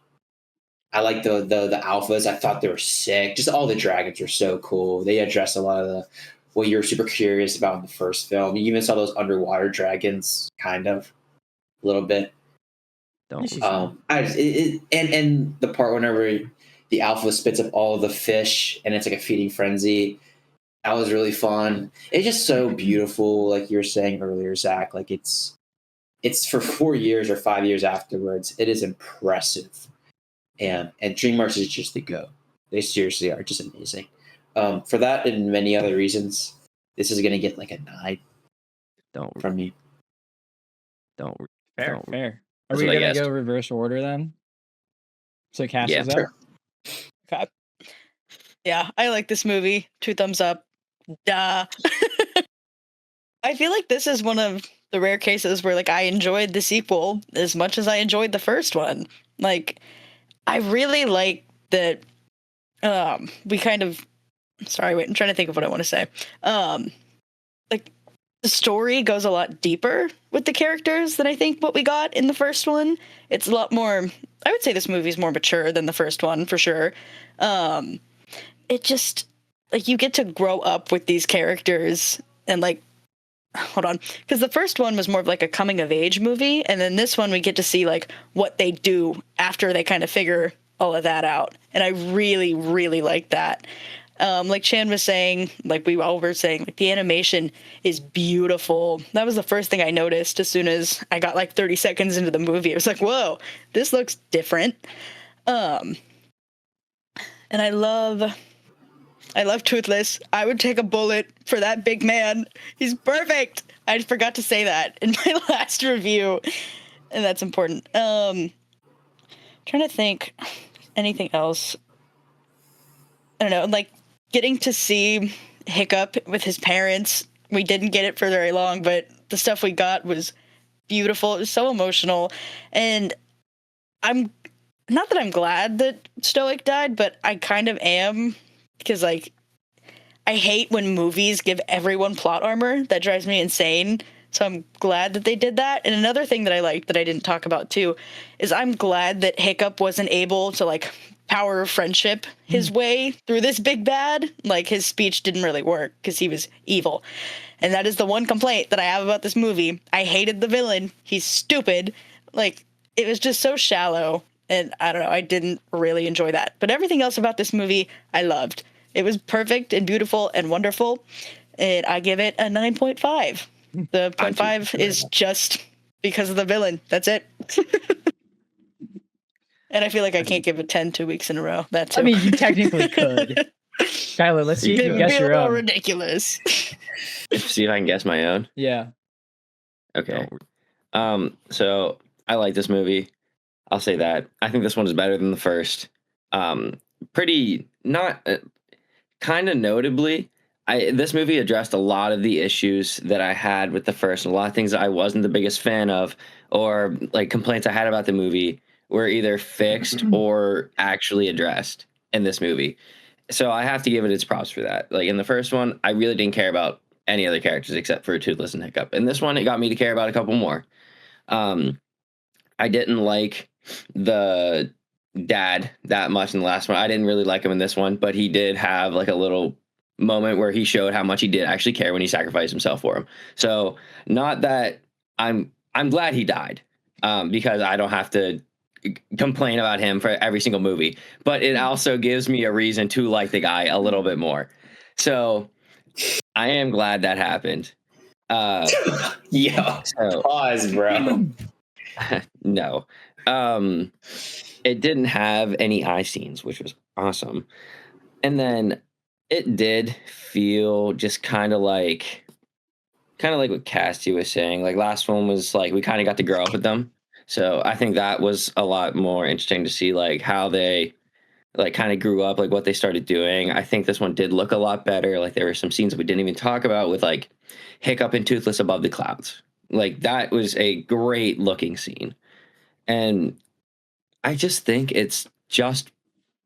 I like the alphas. I thought they were sick. Just all the dragons were so cool. They addressed a lot of what you were super curious about in the first film. You even saw those underwater dragons, kind of, a little bit. And the part whenever the alpha spits up all the fish and it's like a feeding frenzy, that was really fun. It's just so beautiful, like you were saying earlier, Zach. Like it's for 4 years or 5 years afterwards. It is impressive, and DreamWorks is just the go. They seriously are just amazing. For that and many other reasons, this is gonna get like a 9 from me. Fair. Are we gonna go reverse order then? So Cassie's up. Sure. Okay. Yeah, I like this movie. 2 thumbs up. Duh. I feel like this is one of the rare cases where like I enjoyed the sequel as much as I enjoyed the first one. Like, I really like that. We kind of. Sorry, wait. I'm trying to think of what I want to say. Like, the story goes a lot deeper with the characters than I think what we got in the first one. It's a lot more. I would say this movie's more mature than the first one for sure. It just like you get to grow up with these characters and like. Hold on, because the first one was more of like a coming of age movie, and then this one we get to see like what they do after they kind of figure all of that out, and I really, really like that. Like Chan was saying, like we all were saying, like the animation is beautiful. That was the first thing I noticed as soon as I got like 30 seconds into the movie. I was like, whoa, this looks different. And I love Toothless. I would take a bullet for that big man. He's perfect. I forgot to say that in my last review, and that's important. Trying to think anything else. I don't know, like getting to see Hiccup with his parents. We didn't get it for very long, but the stuff we got was beautiful. It was so emotional, and I'm not that I'm glad that Stoic died, but I kind of am. Because, like, I hate when movies give everyone plot armor. That drives me insane. So I'm glad that they did that. And another thing that I liked that I didn't talk about, too, is I'm glad that Hiccup wasn't able to, like, power of friendship his way through this big bad. Like, his speech didn't really work because he was evil. And that is the one complaint that I have about this movie. I hated the villain. He's stupid. Like, it was just so shallow. And I don't know, I didn't really enjoy that. But everything else about this movie, I loved. It was perfect and beautiful and wonderful. And I give it a 9.5. The 0.5 is just because of the villain. That's it. And I feel like I can't give it 10 2 weeks in a row. That's I mean, you technically could. Skylar, let's see if you guess your own. Ridiculous. See if I can guess my own. Yeah. Okay. So I like this movie. I'll say that. I think this one is better than the first. Pretty not kind of notably. This movie addressed a lot of the issues that I had with the first, and a lot of things that I wasn't the biggest fan of, or like complaints I had about the movie were either fixed or actually addressed in this movie. So I have to give it its props for that. Like in the first one, I really didn't care about any other characters except for Toothless and Hiccup. In this one, it got me to care about a couple more. I didn't like the dad that much in the last one. I didn't really like him in this one, but he did have like a little moment where he showed how much he did actually care when he sacrificed himself for him. So not that I'm glad he died, because I don't have to complain about him for every single movie, but it also gives me a reason to like the guy a little bit more. So I am glad that happened. Pause, bro. No. It didn't have any eye scenes, which was awesome. And then it did feel just kind of like what Cassie was saying. Like last one was like we kind of got to grow up with them. So I think that was a lot more interesting to see like how they like kind of grew up, like what they started doing. I think this one did look a lot better. Like there were some scenes that we didn't even talk about with like Hiccup and Toothless above the clouds. Like that was a great looking scene. And I just think it's just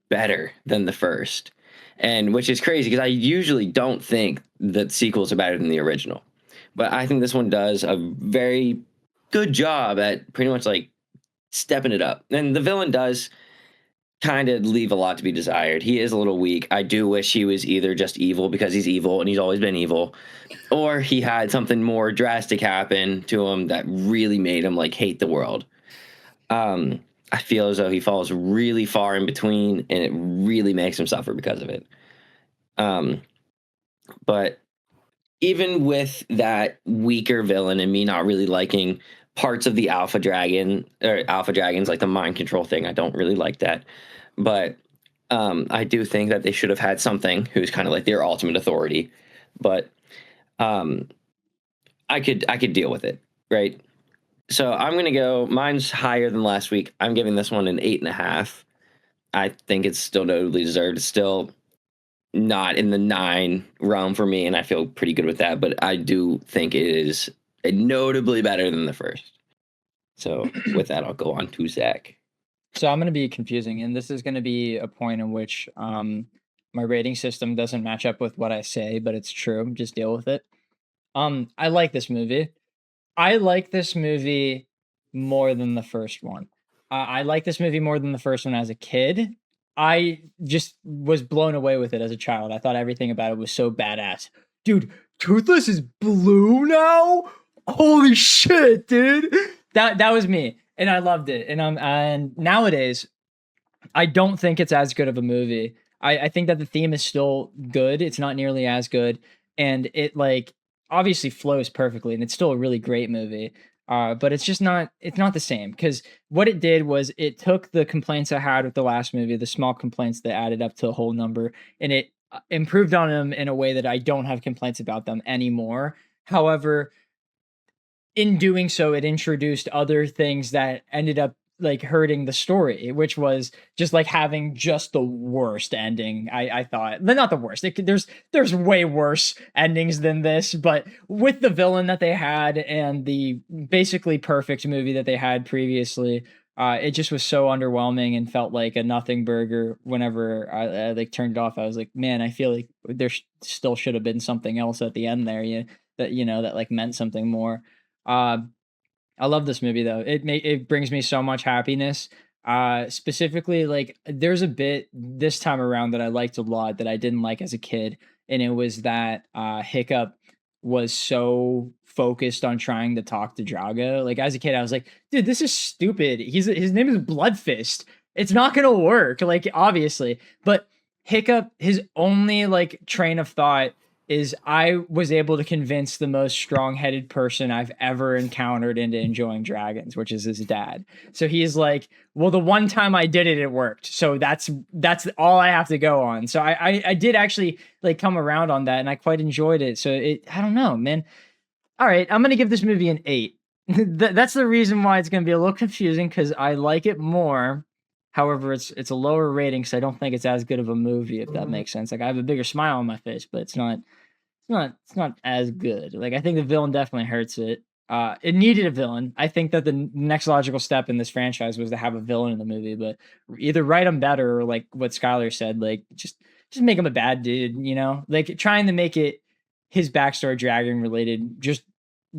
better than the first. And which is crazy because I usually don't think that sequels are better than the original. But I think this one does a very good job at pretty much like stepping it up. And the villain does kind of leave a lot to be desired. He is a little weak. I do wish he was either just evil because he's evil and he's always been evil, or he had something more drastic happen to him that really made him like hate the world. I feel as though he falls really far in between and it really makes him suffer because of it. But even with that weaker villain and me not really liking parts of the alpha dragons, like the mind control thing, I don't really like that. But I do think that they should have had something who's kind of like their ultimate authority. But I could deal with it, right? So I'm going to go, mine's higher than last week. I'm giving this one an 8.5. I think it's still notably deserved. It's still not in the 9 realm for me, and I feel pretty good with that. But I do think it is notably better than the first. So with that, I'll go on to Zach. So I'm going to be confusing, and this is going to be a point in which my rating system doesn't match up with what I say, but it's true. Just deal with it. I like this movie. I like this movie more than the first one. I like this movie more than the first one as a kid. I just was blown away with it as a child. I thought everything about it was so badass. Dude, Toothless is blue now? Holy shit, dude. That was me. And I loved it. And nowadays, I don't think it's as good of a movie. I think that the theme is still good. It's not nearly as good. And it like obviously flows perfectly and it's still a really great movie. But it's not the same because what it did was it took the complaints I had with the last movie, the small complaints that added up to a whole number, and it improved on them in a way that I don't have complaints about them anymore. However, in doing so, it introduced other things that ended up like hurting the story, which was just like having just the worst ending. I thought, but not the worst. There's way worse endings than this, but with the villain that they had and the basically perfect movie that they had previously, it just was so underwhelming and felt like a nothing burger. Whenever I like turned it off, I was like, man, I feel like there still should have been something else at the end there. That like meant something more. I love this movie though. It brings me so much happiness. Specifically, like there's a bit this time around that I liked a lot that I didn't like as a kid, and it was that Hiccup was so focused on trying to talk to Drago. Like as a kid, I was like, dude, this is stupid. His name is Bloodfist. It's not gonna work. Like obviously, but Hiccup, his only like train of thought is I was able to convince the most strong-headed person I've ever encountered into enjoying dragons, which is his dad. So he's like, well, the one time I did it, it worked. So that's all I have to go on. So I did actually like come around on that and I quite enjoyed it. So I don't know, man. All right, I'm going to give this movie an 8. That's the reason why it's going to be a little confusing because I like it more. However, it's a lower rating because I don't think it's as good of a movie, if that makes sense. Like I have a bigger smile on my face, but it's not as good. Like I think the villain definitely hurts it. It needed a villain. I think that the next logical step in this franchise was to have a villain in the movie, but either write him better or like what Skylar said, like just make him a bad dude, like trying to make it his backstory dragon related, just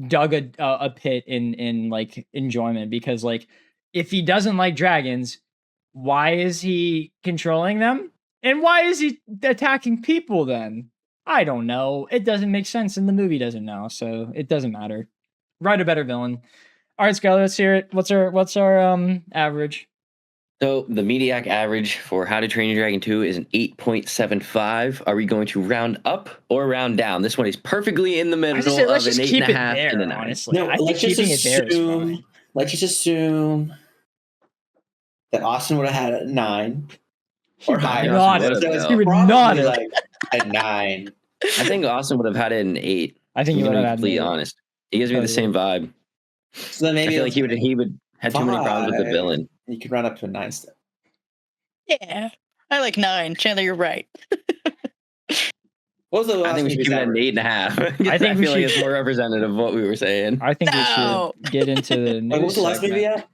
dug a pit in like enjoyment because like if he doesn't like dragons, why is he controlling them? And why is he attacking people then? I don't know. It doesn't make sense and the movie doesn't know, so it doesn't matter. Write a better villain. All right, Skylar, let's hear it. What's our average? So the Mediak average for How to Train Your Dragon 2 is an 8.75. Are we going to round up or round down? This one is perfectly in the middle of an 8.5 and a 9. Honestly, No, I think keeping it there is fine. Let's just assume that Austin would have had a 9 or higher. He would not have like a 9. I think Austin would have had it an 8. I think he would have had completely honest. He gives me the same vibe. So then maybe I feel like he would have too many problems with the villain. You could round up to a 9 still. Yeah, I like 9. Chandler, you're right. What was the last I think we should give it an 8.5. I feel like it's more representative of what we were saying. I think we should get into the news. What was the last movie at?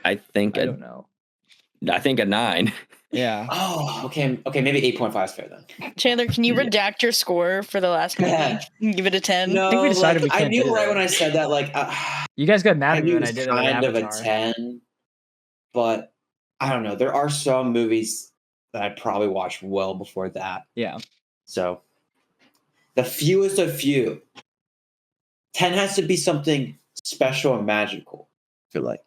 I don't know. I think a 9. Yeah. Oh, okay. Okay, maybe 8.5 is fair then. Chandler, can you redact your score for the last movie? Give it a 10? No, I think we decided I knew right when I said that, like... you guys got mad at me when I did it. Kind of a 10, but I don't know. There are some movies that I probably watched well before that. Yeah. So, the fewest of few. 10 has to be something special and magical, I feel like.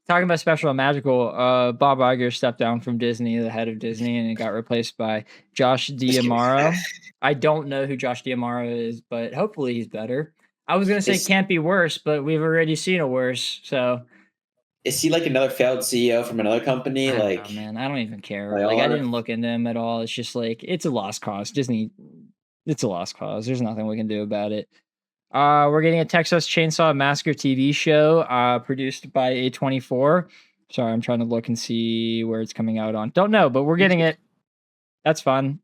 Talking about special and magical, Bob Iger stepped down from Disney, the head of Disney, and it got replaced by Josh D'Amaro. I don't know who Josh D'Amaro is, but hopefully he's better. I was going to say can't be worse, but we've already seen a worse, so... Is he like another failed CEO from another company? I don't even care. I didn't look into him at all. It's just like, it's a lost cause. Disney, it's a lost cause. There's nothing we can do about it. We're getting a Texas Chainsaw Massacre TV show produced by A24. Sorry, I'm trying to look and see where it's coming out on. Don't know, but we're getting it. That's fun.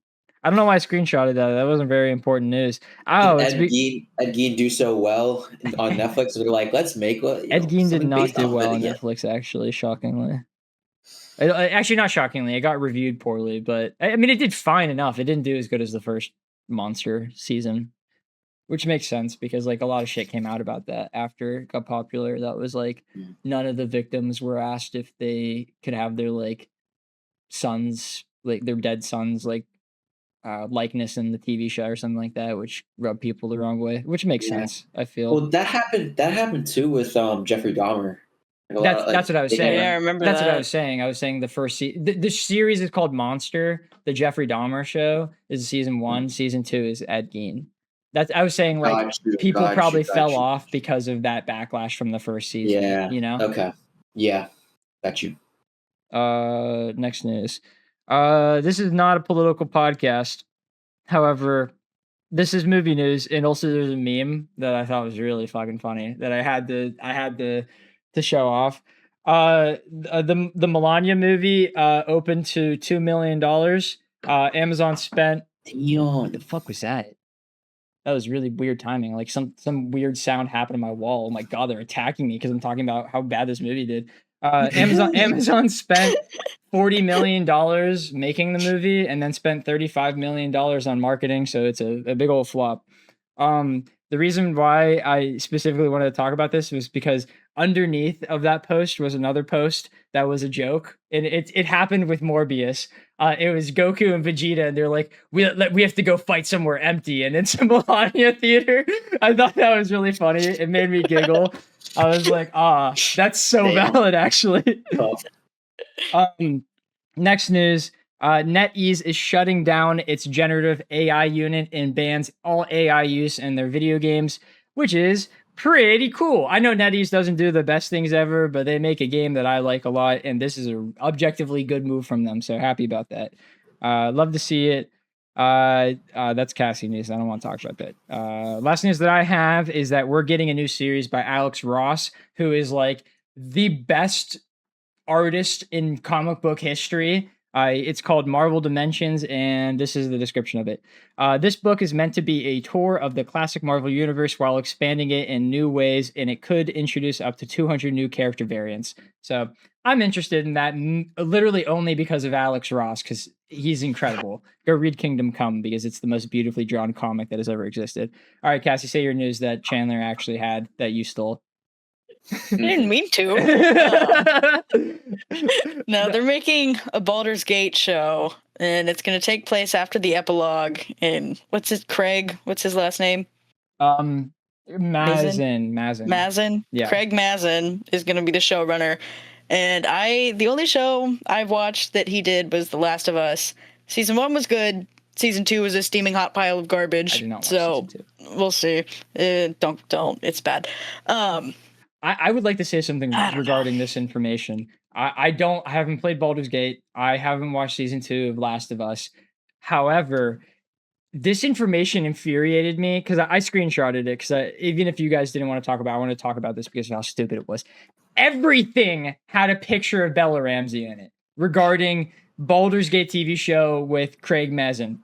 I don't know why I screenshotted that. That wasn't very important news. Oh, Ed Gein do so well on Netflix. They're like, let's make what Ed Gein did something not based do off of well it on again. Netflix, actually, shockingly. Actually, not shockingly. It got reviewed poorly, but I mean, it did fine enough. It didn't do as good as the first Monster season, which makes sense because like a lot of shit came out about that after it got popular. That was like none of the victims were asked if they could have their like sons, like their dead sons, like likeness in the TV show or something like that, which rubbed people the wrong way, which makes sense. I feel. Well, that happened too with Jeffrey Dahmer. That's what I was saying. Yeah, I remember That's that. what I was saying. I was saying the first the series is called Monster. The Jeffrey Dahmer show is season 1. Season 2 is Ed Gein. That's I was saying like people probably fell off because of that backlash from the first season. Yeah. You know. Okay. Yeah. Got you. Next news. This is not a political podcast. However, this is movie news, and also there's a meme that I thought was really fucking funny that I had to show off. The Melania movie opened to $2 million. Amazon spent. What the fuck was that? That was really weird timing. Like some weird sound happened in my wall. Oh my god, they're attacking me because I'm talking about how bad this movie did. Amazon spent $40 million making the movie and then spent $35 million on marketing. So it's a big old flop. The reason why I specifically wanted to talk about this was because underneath of that post was another post that was a joke, and it happened with Morbius. It was Goku and Vegeta, and they're like, we have to go fight somewhere empty, and it's a Melania theater. I thought that was really funny. It made me giggle. I was like, that's so valid, actually. Next news. NetEase is shutting down its generative AI unit and bans all AI use in their video games, which is pretty cool. I know NetEase doesn't do the best things ever, but they make a game that I like a lot, and this is an objectively good move from them, so happy about that. Love to see it. That's Cassie news. I don't want to talk about that. Last news that I have is that we're getting a new series by Alex Ross, who is like the best artist in comic book history. It's called Marvel Dimensions, and this is the description of it. This book is meant to be a tour of the classic Marvel universe while expanding it in new ways, and it could introduce up to 200 new character variants. So I'm interested in that literally only because of Alex Ross, because he's incredible. Go read Kingdom Come, because it's the most beautifully drawn comic that has ever existed. All right, Cassie, say your news that Chandler actually had that you stole. I didn't mean to. No, they're making a Baldur's Gate show, and it's going to take place after the epilogue. And what's his last name? Mazin. Yeah. Craig Mazin is going to be the showrunner. And the only show I've watched that he did was The Last of Us. Season 1 was good. Season 2 was a steaming hot pile of garbage. I did not watch so season 2. We'll see. Don't. It's bad. I would like to say something regarding this information. I haven't played Baldur's Gate. I haven't watched season 2 of Last of Us. However, this information infuriated me because I screenshotted it because even if you guys didn't want to talk about it, I want to talk about this because of how stupid it was. Everything had a picture of Bella Ramsey in it regarding Baldur's Gate TV show with Craig Mazin.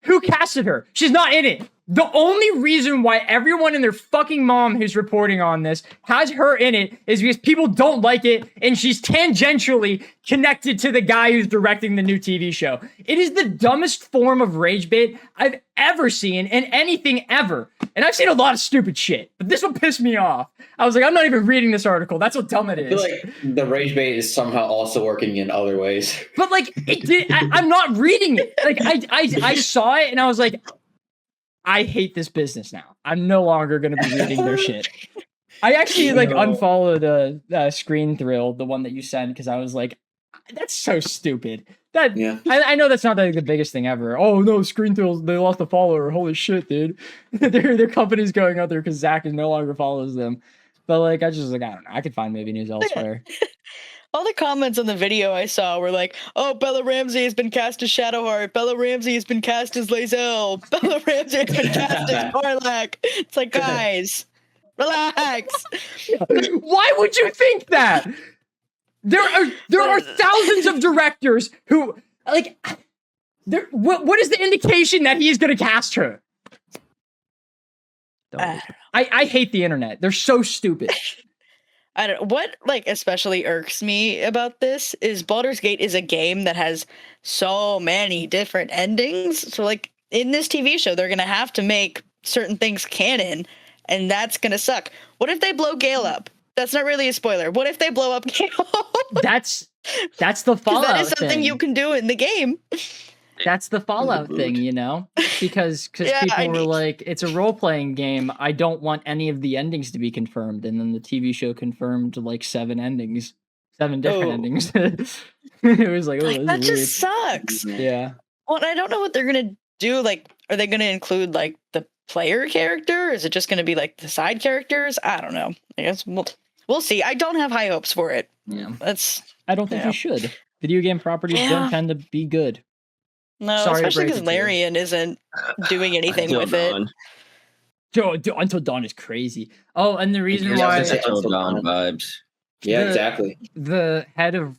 Who casted her? She's not in it. The only reason why everyone and their fucking mom who's reporting on this has her in it is because people don't like it, and she's tangentially connected to the guy who's directing the new TV show. It is the dumbest form of rage bait I've ever seen in anything ever. And I've seen a lot of stupid shit, but this one pissed me off. I was like, I'm not even reading this article. That's how dumb it is. I feel like the rage bait is somehow also working in other ways. But like, I'm not reading it. Like, I saw it and I was like, I hate this business now. I'm no longer going to be reading their shit. I actually unfollowed Screen Thrill, the one that you sent, because I was like, that's so stupid. I know that's not like the biggest thing ever. Oh no, Screen Thrill, they lost a follower. Holy shit, dude. their company's going out there because Zach no longer follows them. But like, I don't know. I could find maybe news elsewhere. All the comments on the video I saw were like, oh, Bella Ramsey has been cast as Shadowheart. Bella Ramsey has been cast as Lae'zel. Bella Ramsey has been cast as Karlach. It's like, guys, relax. Why would you think that? There are thousands of directors who, like, What is the indication that he's going to cast her? I hate the internet. They're so stupid. I don't what like especially irks me about this is Baldur's Gate is a game that has so many different endings. So like in this TV show, they're gonna have to make certain things canon, and that's gonna suck. What if they blow Gale up? That's not really a spoiler. What if they blow up Gale? That's the Fallout that is something thing. you can do in the game. That's the Fallout thing, you know? Because Yeah, people were like, it's a role-playing game. I don't want any of the endings to be confirmed. And then the TV show confirmed like 7 endings. 7 different endings. It was like, oh, Like, that this is just sucks. Yeah. Well, I don't know what they're gonna do. Like, are they gonna include like the player character? Is it just gonna be like the side characters? I don't know. I guess we'll see. I don't have high hopes for it. Yeah. I don't think you should. Video game properties don't tend to be good. No, Sorry to especially break because it to you. Larian isn't doing anything with it. Until Dawn is crazy. Oh, and the reason Yeah, why it's Until Dawn vibes. Yeah, The- exactly. the head of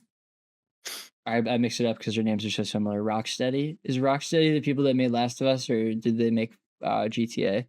I mixed it up because their names are so similar. Rocksteady. Is Rocksteady the people that made Last of Us, or did they make GTA?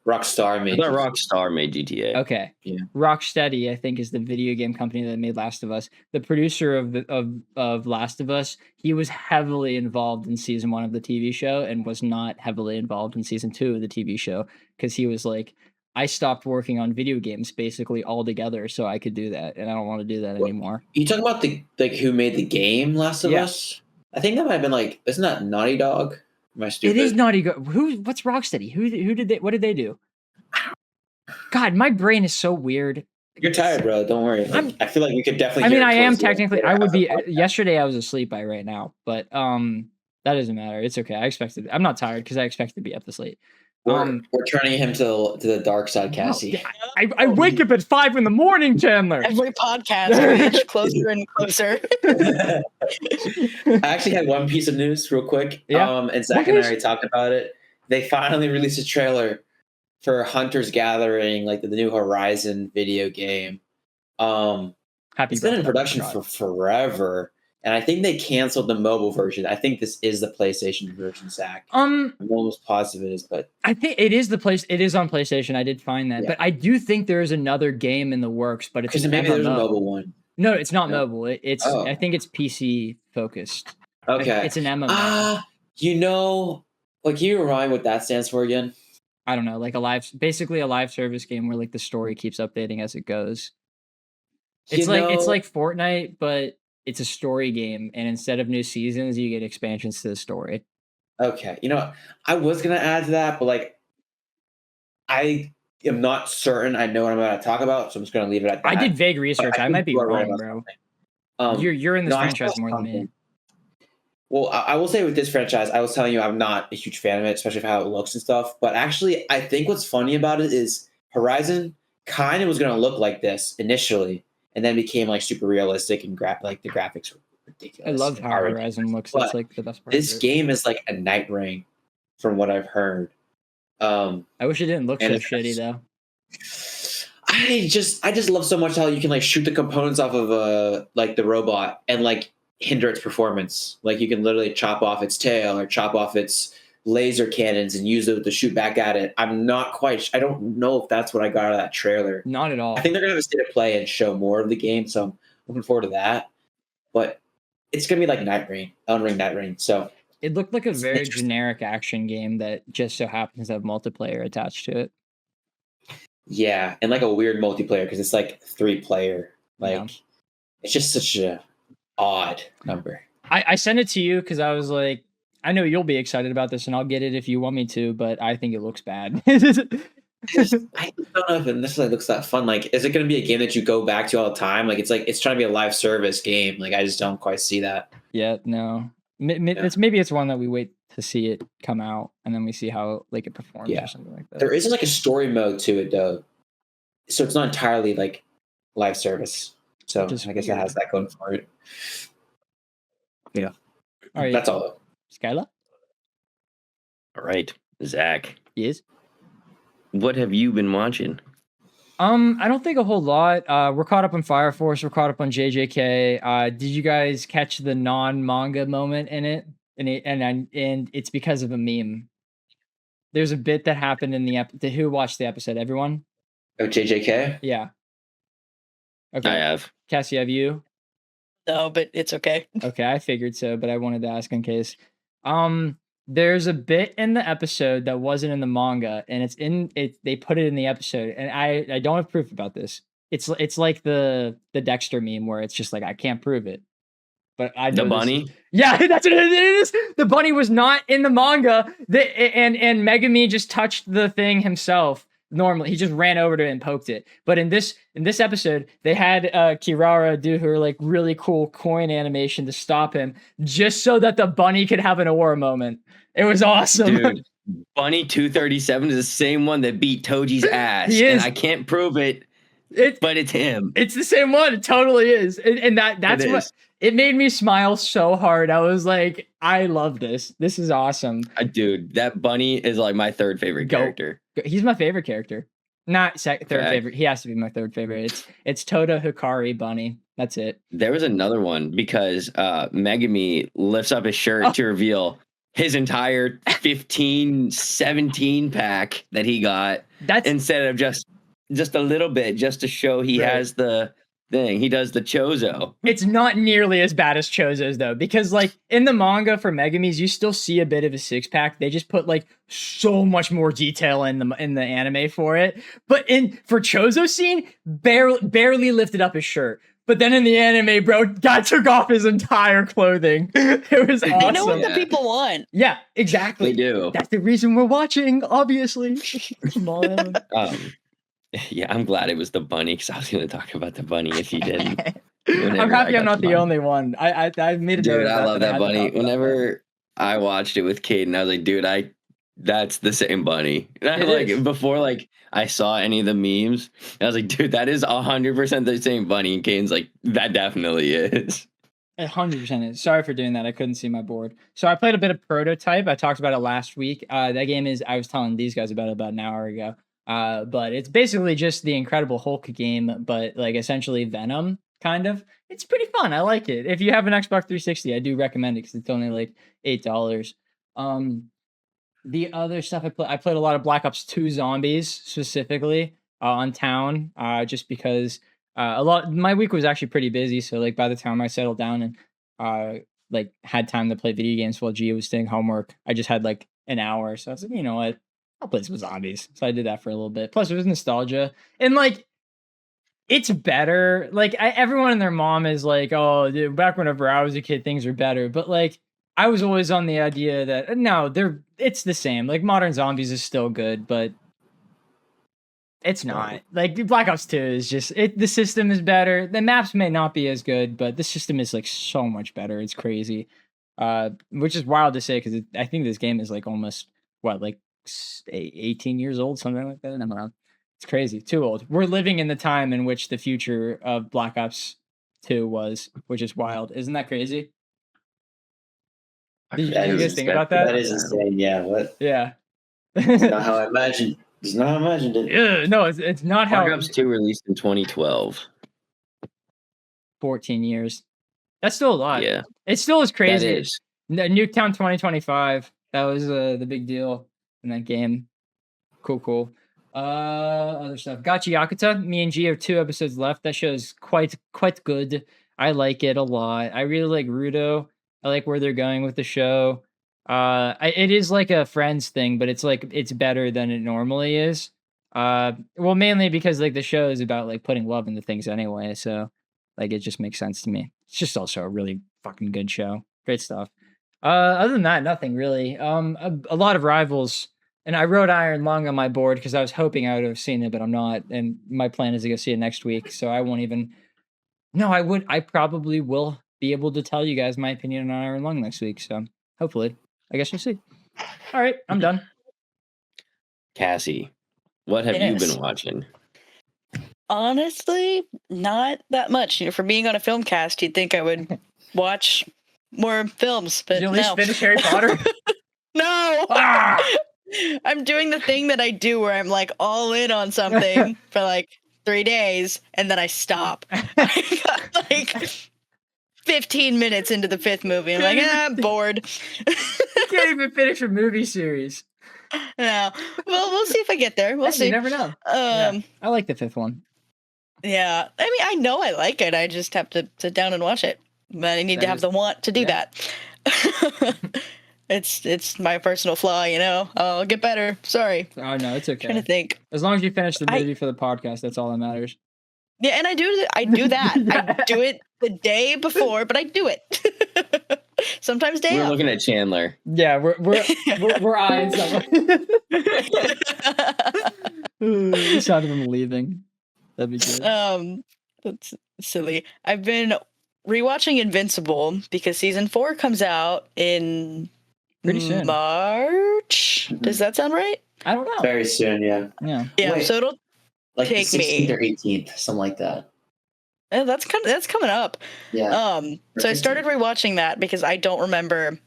Rockstar I made. thought Rockstar made GTA. Okay. Yeah. Rocksteady, I think, is the video game company that made Last of Us. The producer of Last of Us, he was heavily involved in season 1 of the TV show and was not heavily involved in season 2 of the TV show because he was like, I stopped working on video games basically altogether so I could do that, and I don't want to do that anymore. You talking about the who made the game Last of Yeah. Us? I think that might have been like, isn't that Naughty Dog? Am I stupid? It is Naughty Dog. What's Rocksteady? Who did they? What did they do? God, my brain is so weird. You're tired, bro. Don't worry. I feel like we could definitely. I mean, hear it I am towards the end. technically. I would be. Yesterday, I was asleep by right now, but that doesn't matter. It's okay. I'm not tired because I expected to be up this late. We're turning him to the dark side, Cassie. I wake up at 5 a.m, Chandler. Every podcast, we inch closer and closer. I actually had one piece of news real quick. Yeah. And Zach and I already talked about it. They finally released a trailer for Hunter's Gathering, like the new Horizon video game. Happy it's been in birthday, production God. for forever. And I think they canceled the mobile version. I think this is the PlayStation version, Zach. I'm almost positive it is, but I think it is It is on PlayStation. I did find that, but I do think there is another game in the works. But it's because an maybe there's a MMO. mobile one. No, it's not No. mobile. It's Oh. I think it's PC focused. Okay, It's an MMO. You know, like, can you remind me what that stands for again? I don't know, like basically a live service game where like the story keeps updating as it goes. It's like Fortnite, but it's a story game, and instead of new seasons, you get expansions to the story. Okay, you know what? I was gonna add to that, but like, I am not certain I know what I'm about to talk about, so I'm just gonna leave it at that. I did vague research. I might be think you are right wrong, about bro. something. You're in this no, I franchise saw more than me. something. Well, I will say with this franchise, I was telling you I'm not a huge fan of it, especially for how it looks and stuff. But actually, I think what's funny about it is Horizon kind of was going to look like this initially, and then became like super realistic and like the graphics were ridiculous. I love how Already. Horizon looks. But That's like the best part. This of it. game is like a night ring, from what I've heard. I wish it didn't look so and it's- shitty though. I just love so much how you can like shoot the components off of like the robot and like hinder its performance. Like you can literally chop off its tail or chop off its laser cannons and use it to shoot back at it. I'm not quite. I don't know if that's what I got out of that trailer. Not at all. I think they're gonna have a state of play and show more of the game, so I'm looking forward to that. But it's gonna be like Elden Ring Night Ring. So It looked like a very interesting. generic action game that just so happens to have multiplayer attached to it. yeah, and like a weird multiplayer because it's like 3-player. Like Yeah. it's just such a odd number. I sent it to you because I was like, I know you'll be excited about this, and I'll get it if you want me to, but I think it looks bad. I don't know if it necessarily looks that fun. Like, is it going to be a game that you go back to all the time? Like it's trying to be a live service game. Like, I just don't quite see that. Yeah, no. Maybe it's one that we wait to see it come out, and then we see how like it performs Yeah. or something like that. There is like a story mode to it though, so it's not entirely like live service. So Which is I guess weird. it has that going for it. Yeah, All right, that's all. Though. Skyla? All right, Zach, Yes. what have you been watching? I don't think a whole lot. We're caught up on Fire Force. We're caught up on JJK. Did you guys catch the non-manga moment in it? and it's because of a meme. There's a bit that happened in who watched the episode? Everyone? Oh, JJK? Yeah. Okay. I have. Cassie, have you? No, but it's okay. Okay, I figured so, but I wanted to ask in case. There's a bit in the episode that wasn't in the manga, and it's in it. They put it in the episode, and I don't have proof about this. It's like the Dexter meme where it's just like I can't prove it, but I know The bunny? Yeah, that's what it is. The bunny was not in the manga. And Megami just touched the thing himself. Normally, he just ran over to it and poked it. But in this episode, they had Kirara do her like really cool coin animation to stop him, just so that the bunny could have an aura moment. It was awesome. Dude, Bunny 237 is the same one that beat Toji's ass. He is. And I can't prove it, but it's him. It's the same one. It totally is. And that's what it made me smile so hard. I was like, I love this. This is awesome. Dude, that bunny is like my third favorite character. He's my favorite character. Not third favorite. He has to be my third favorite. It's Tota Hikari Bunny. That's it. There was another one because Megami lifts up his shirt to reveal his entire 15, 17 pack that he got. That's instead of just a little bit, just to show he has the thing. He does the Chozo. It's not nearly as bad as Chozo's though, because like in the manga for Megami's, you still see a bit of a six pack. They just put like so much more detail in the anime for it. But for Chozo's scene, barely lifted up his shirt. But then in the anime, bro, guy took off his entire clothing. It was awesome. They know what the people want. Yeah, exactly. They do. That's the reason we're watching, obviously. Come on. Yeah, I'm glad it was the bunny because I was going to talk about the bunny if you didn't. I'm happy I'm not the only one. I made a dude. I love that bunny. Whenever I watched it with Caden, I was like, dude, that's the same bunny. And I like before like I saw any of the memes, I was like, dude, that is 100% the same bunny. And Caden's like, that definitely is. 100% is. Sorry for doing that. I couldn't see my board. So I played a bit of Prototype. I talked about it last week. That game I was telling these guys about it about an hour ago. But it's basically just the Incredible Hulk game, but like essentially Venom, kind of. It's pretty fun. I like it. If you have an Xbox 360, I do recommend it because it's only like $8. The other stuff I played a lot of Black Ops 2 Zombies specifically on town, just because my week was actually pretty busy. So like by the time I settled down and like had time to play video games while Gia was doing homework, I just had like an hour. So I was like, you know what? I'll play some zombies. So I did that for a little bit. Plus, it was nostalgia. And, like, it's better. Like, everyone and their mom is like, oh, dude, back whenever I was a kid, things were better. But, like, I was always on the idea that, no, it's the same. Like, Modern Zombies is still good, but it's not. Like, Black Ops 2 is just, the system is better. The maps may not be as good, but the system is, like, so much better. It's crazy. Which is wild to say because I think this game is, like, almost, 18 years old, something like that. I'm around. It's crazy. Too old. We're living in the time in which the future of Black Ops 2 was, which is wild. Isn't that crazy? Did you guys think about that? That is insane. Yeah. What? Yeah. It's not how I imagined. It's not how I imagined it. Yeah, no, it's not how. Black Ops 2 released in 2012. 14 years. That's still a lot. Yeah. It still is crazy. That is. Nuketown 2025. That was the big deal in that game. Cool. Other stuff. Gachi Yakuta. Me and G have 2 episodes left. That show is quite good. I like it a lot. I really like Rudo. I like where they're going with the show. It is like a Friends thing, but it's like it's better than it normally is. Well, mainly because like the show is about like putting love into things anyway, so like it just makes sense to me. It's just also a really fucking good show. Great stuff. Other than that, nothing really. A lot of Rivals, and I wrote Iron Lung on my board because I was hoping I would have seen it, but I'm not. And my plan is to go see it next week, so I won't even. No, I would. I probably will be able to tell you guys my opinion on Iron Lung next week. So hopefully, I guess you'll see. All right, I'm done. Cassie, what have you been watching? Honestly, not that much. You know, for being on a film cast, you'd think I would watch more films, but did you at least finish Harry Potter? No. I'm doing the thing that I do where I'm like all in on something for like 3 days and then I stop. 15 minutes into the 5th movie. I'm like, I'm bored. You can't even finish a movie series. No. Well, we'll see if I get there. We'll see. You never know. I like the 5th one. Yeah. I mean, I know I like it. I just have to sit down and watch it. But I need to have the want to do that. It's my personal flaw, you know. I'll get better. Sorry. Oh no, it's okay. I'm trying to think. As long as you finish the movie for the podcast, that's all that matters. Yeah, and I do that. I do it the day before, but I do it. Sometimes day We're up. looking at Chandler. Yeah, we're eyeing someone. The sound of him leaving. That'd be good. That's silly. I've been rewatching Invincible because season 4 comes out in Pretty soon. March. Does that sound right? I don't know. Very soon, yeah. Yeah. Yeah. Wait. So it'll Like take the 16th me. or 18th, something like that. That's coming up. Yeah. So I started rewatching that because I don't remember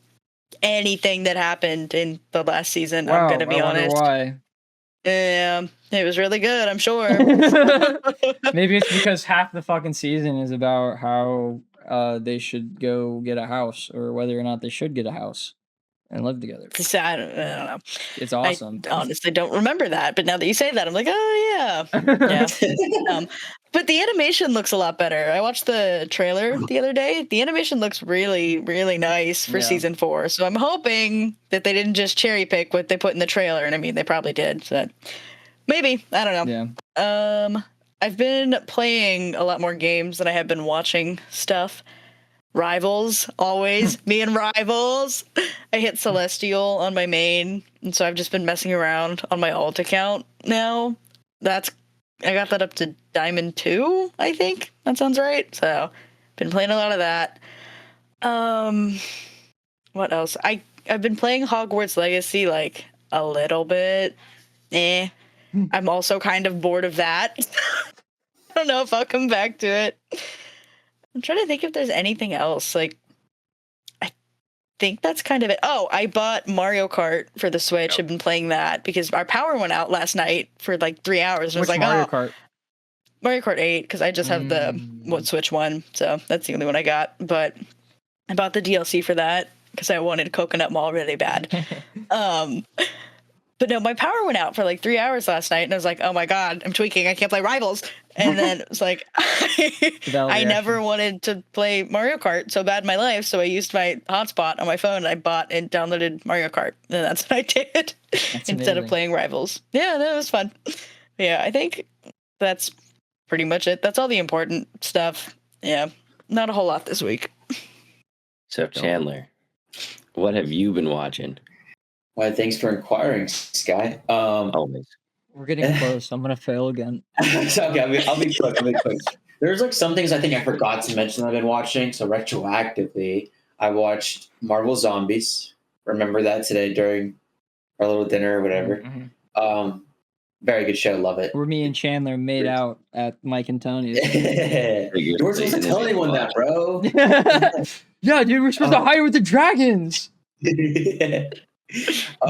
anything that happened in the last season. I'm gonna be honest. Why? Yeah, it was really good. I'm sure. Maybe it's because half the fucking season is about how they should go get a house, or whether or not they should get a house and live together. I don't know. It's awesome. I honestly don't remember that, but now that you say that, I'm like, oh yeah, yeah. But the animation looks a lot better. I watched the trailer the other day. The animation looks really, really nice for season 4. So I'm hoping that they didn't just cherry pick what they put in the trailer. And I mean, they probably did. So maybe, I don't know. Yeah. I've been playing a lot more games than I have been watching stuff. Rivals, always. Me and Rivals. I hit Celestial on my main, and so I've just been messing around on my alt account now. I got that up to Diamond 2, I think. That sounds right. So, been playing a lot of that. What else? I've been playing Hogwarts Legacy, like, a little bit. I'm also kind of bored of that. I don't know if I'll come back to it. I'm trying to think if there's anything else. Like, I think that's kind of it. Oh, I bought Mario Kart for the Switch. I've been playing that because our power went out last night for like 3 hours. I was like, Mario Kart? Mario Kart 8, because I just have the Switch one, so that's the only one I got. But I bought the DLC for that because I wanted Coconut Mall really bad. But no, my power went out for like 3 hours last night, and I was like, oh my god, I'm tweaking, I can't play Rivals. And then it was like, I never wanted to play Mario Kart so bad in my life, so I used my hotspot on my phone, and I bought and downloaded Mario Kart, and that's what I did instead of playing Rivals. Yeah, that was fun. Yeah, I think that's pretty much it. That's all the important stuff. Yeah, not a whole lot this week. So, Chandler, what have you been watching? Well, thanks for inquiring, Sky. Always. We're getting close. I'm gonna fail again. Okay, I'll be quick. There's like some things I think I forgot to mention that I've been watching. So retroactively, I watched Marvel Zombies. Remember that today during our little dinner or whatever. Mm-hmm. Very good show. Love it. Where me and Chandler made out at Mike and Tony's. You weren't supposed to tell anyone that, bro. Yeah, dude, we're supposed to hide with the dragons. No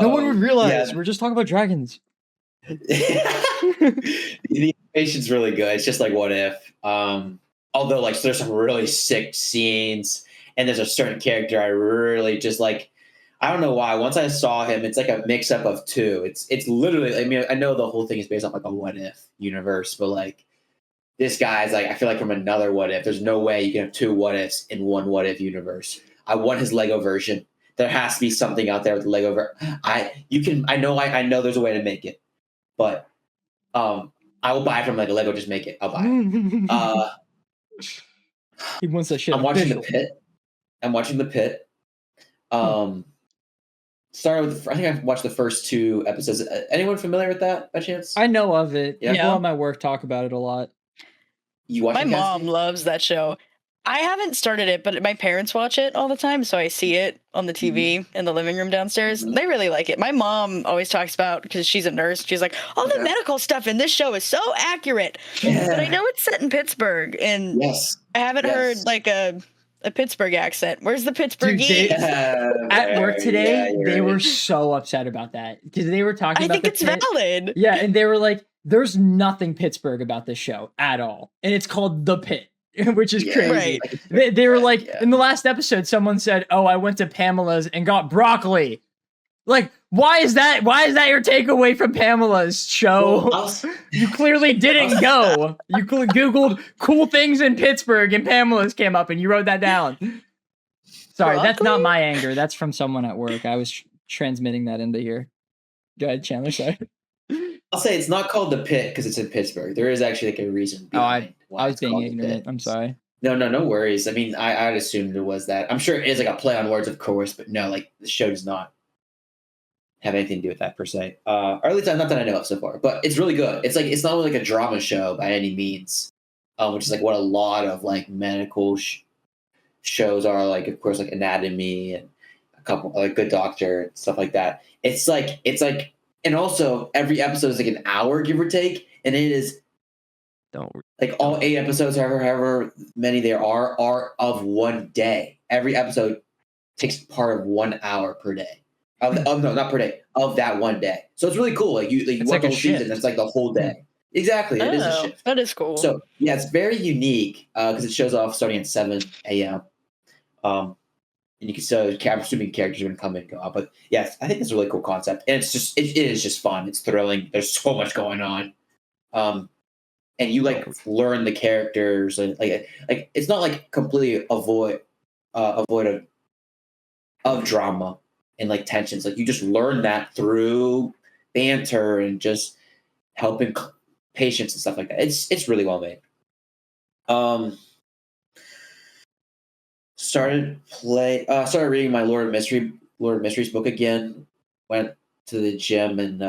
one would realize. We're just talking about dragons. The animation's really good. It's just like What If. Although like there's some really sick scenes, and there's a certain character I really just like. I don't know why. Once I saw him, it's like a mix up of two. It's literally. I mean, I know the whole thing is based off like a What If universe, but like this guy's like I feel like from another What If. There's no way you can have two What Ifs in one What If universe. I want his Lego version. There has to be something out there with the Lego. I know there's a way to make it. But I will buy it from like a Lego. Just make it. I'll buy it. He wants that shit. I'm watching The Pit. Started with. I think I've watched the first 2 episodes. Anyone familiar with that by chance? I know of it. Yeah. People at my work talk about it a lot. You watch? My mom loves that show. I haven't started it, but my parents watch it all the time, so I see it on the TV in the living room downstairs. They really like it. My mom always talks about, because she's a nurse, she's like, all the medical stuff in this show is so accurate. Yeah. But I know it's set in Pittsburgh, and I haven't heard like a Pittsburgh accent. Where's the Pittsburgh at work today, they were so upset about that, because they were talking about I think it's valid. Yeah, and they were like, there's nothing Pittsburgh about this show at all. And it's called The Pit. which is crazy. Right. They were like, in the last episode, someone said, "Oh, I went to Pamela's and got broccoli." Like, why is that your takeaway from Pamela's show? Well, you clearly didn't go. You Googled cool things in Pittsburgh and Pamela's came up and you wrote that down. Sorry, that's not my anger. That's from someone at work. I was transmitting that into here. Go ahead, Chandler. Sorry. I'll say it's not called the Pit because it's in Pittsburgh. There is actually like a reason. I was being ignorant. I'm sorry. No worries. I mean, I'd assumed it was that. I'm sure it is like a play on words, of course, but no, like the show does not have anything to do with that per se, or at least not that I know of so far. But it's really good. It's like it's not really like a drama show by any means, which is like what a lot of like medical shows are. Like, of course, like Anatomy and a couple like Good Doctor and stuff like that. It's like, and also every episode is like an hour, give or take, and it is like all 8 episodes, however many there are of one day. Every episode takes part of 1 hour per day. No, not per day, of that one day. So it's really cool. Like you watch like the whole season, it's like the whole day. Exactly, it is a shift. That is cool. So yeah, it's very unique because it shows off starting at 7 a.m. And you can so I'm assuming characters are going to come in and go out. But yes, I think it's a really cool concept, and it's just it is just fun. It's thrilling. There's so much going on, and you like learn the characters and like it's not like completely avoid of drama and like tensions. Like you just learn that through banter and just helping patients and stuff like that. It's really well made. Started reading my Lord of Mysteries book again. Went to the gym and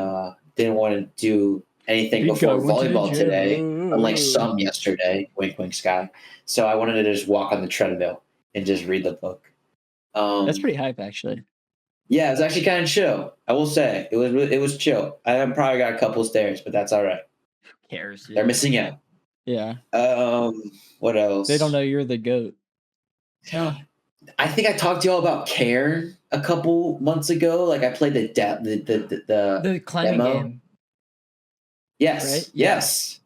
didn't want to do anything before volleyball today, unlike some yesterday. Wink, wink, Sky. So I wanted to just walk on the treadmill and just read the book. That's pretty hype, actually. Yeah, it was actually kind of chill. I will say it was chill. I probably got a couple stairs, but that's all right. Who cares? Dude? They're missing out. Yeah. What else? They don't know you're the GOAT. I think I talked to y'all about Cairn a couple months ago. Like I played the climbing demo. game. Yes, right?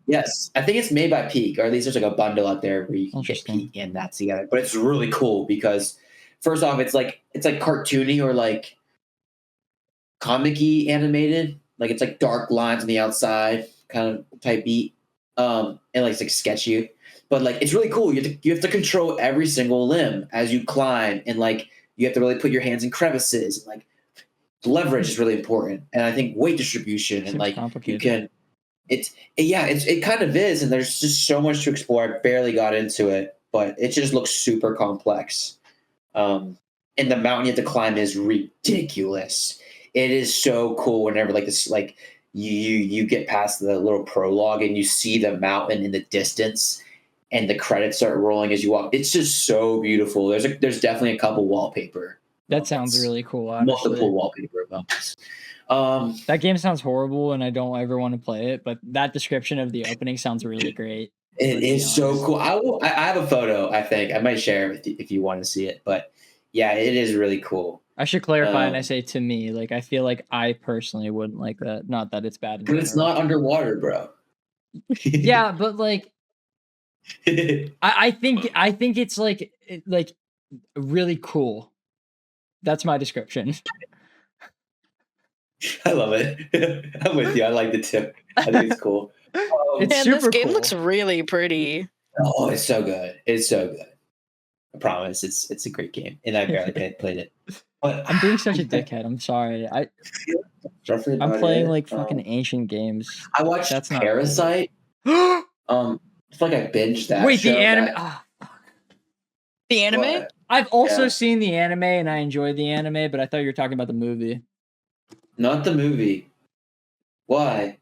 yes. I think it's made by Peak, or at least there's like a bundle out there where you can get Peak and that together. But it's really cool because first off, it's like cartoony or like comic-y animated. Like it's like dark lines on the outside, kind of type beat, and like it's like sketchy. But like it's really cool. You have to control every single limb as you climb, and like you have to really put your hands in crevices. And like leverage is really important, and I think weight distribution and like you can. It kind of is, and there's just so much to explore. I barely got into it, but it just looks super complex. And the mountain you have to climb is ridiculous. It is so cool whenever like this like you get past the little prologue and you see the mountain in the distance. And the credits start rolling as you walk. It's just so beautiful. There's definitely a couple wallpaper. That sounds really cool. Honestly. Multiple wallpaper moments. That game sounds horrible, and I don't ever want to play it. But that description of the opening sounds really great. It is so cool. I have a photo. I think I might share it with you if you want to see it. But yeah, it is really cool. I should clarify, and I say to me, like I feel like I personally wouldn't like that. Not that it's bad. But it's not underwater, bro. Yeah, but like. I think it's like really cool. That's my description. I love it. I'm with you. I like it too. I think it's cool. This game looks really pretty. Oh, it's so good. It's so good. I promise. It's a great game, and I barely played it. But I'm being such a dickhead. I'm sorry. I'm playing like fucking ancient games. I watched Parasite. It's like I binged that. Wait, the anime. The anime? What? I've also seen the anime, and I enjoyed the anime, but I thought you were talking about the movie. Not the movie. Why?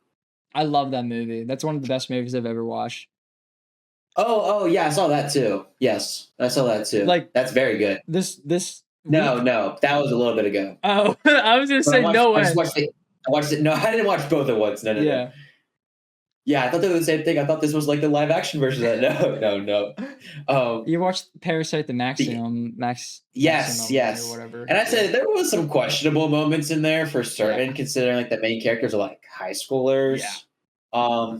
I love that movie. That's one of the best movies I've ever watched. Oh, yeah, I saw that too. Yes, I saw that too. Like that's very good. This. No, that was a little bit ago. Oh, I was gonna say no way. I watched it. No, I didn't watch both at once. No. Yeah. Yeah, I thought they were the same thing. I thought this was like the live action version of that. No. You watched Parasite the Maximum. Yes. Or whatever. And I said there was some questionable moments in there for certain, considering like the main characters are like high schoolers. Yeah.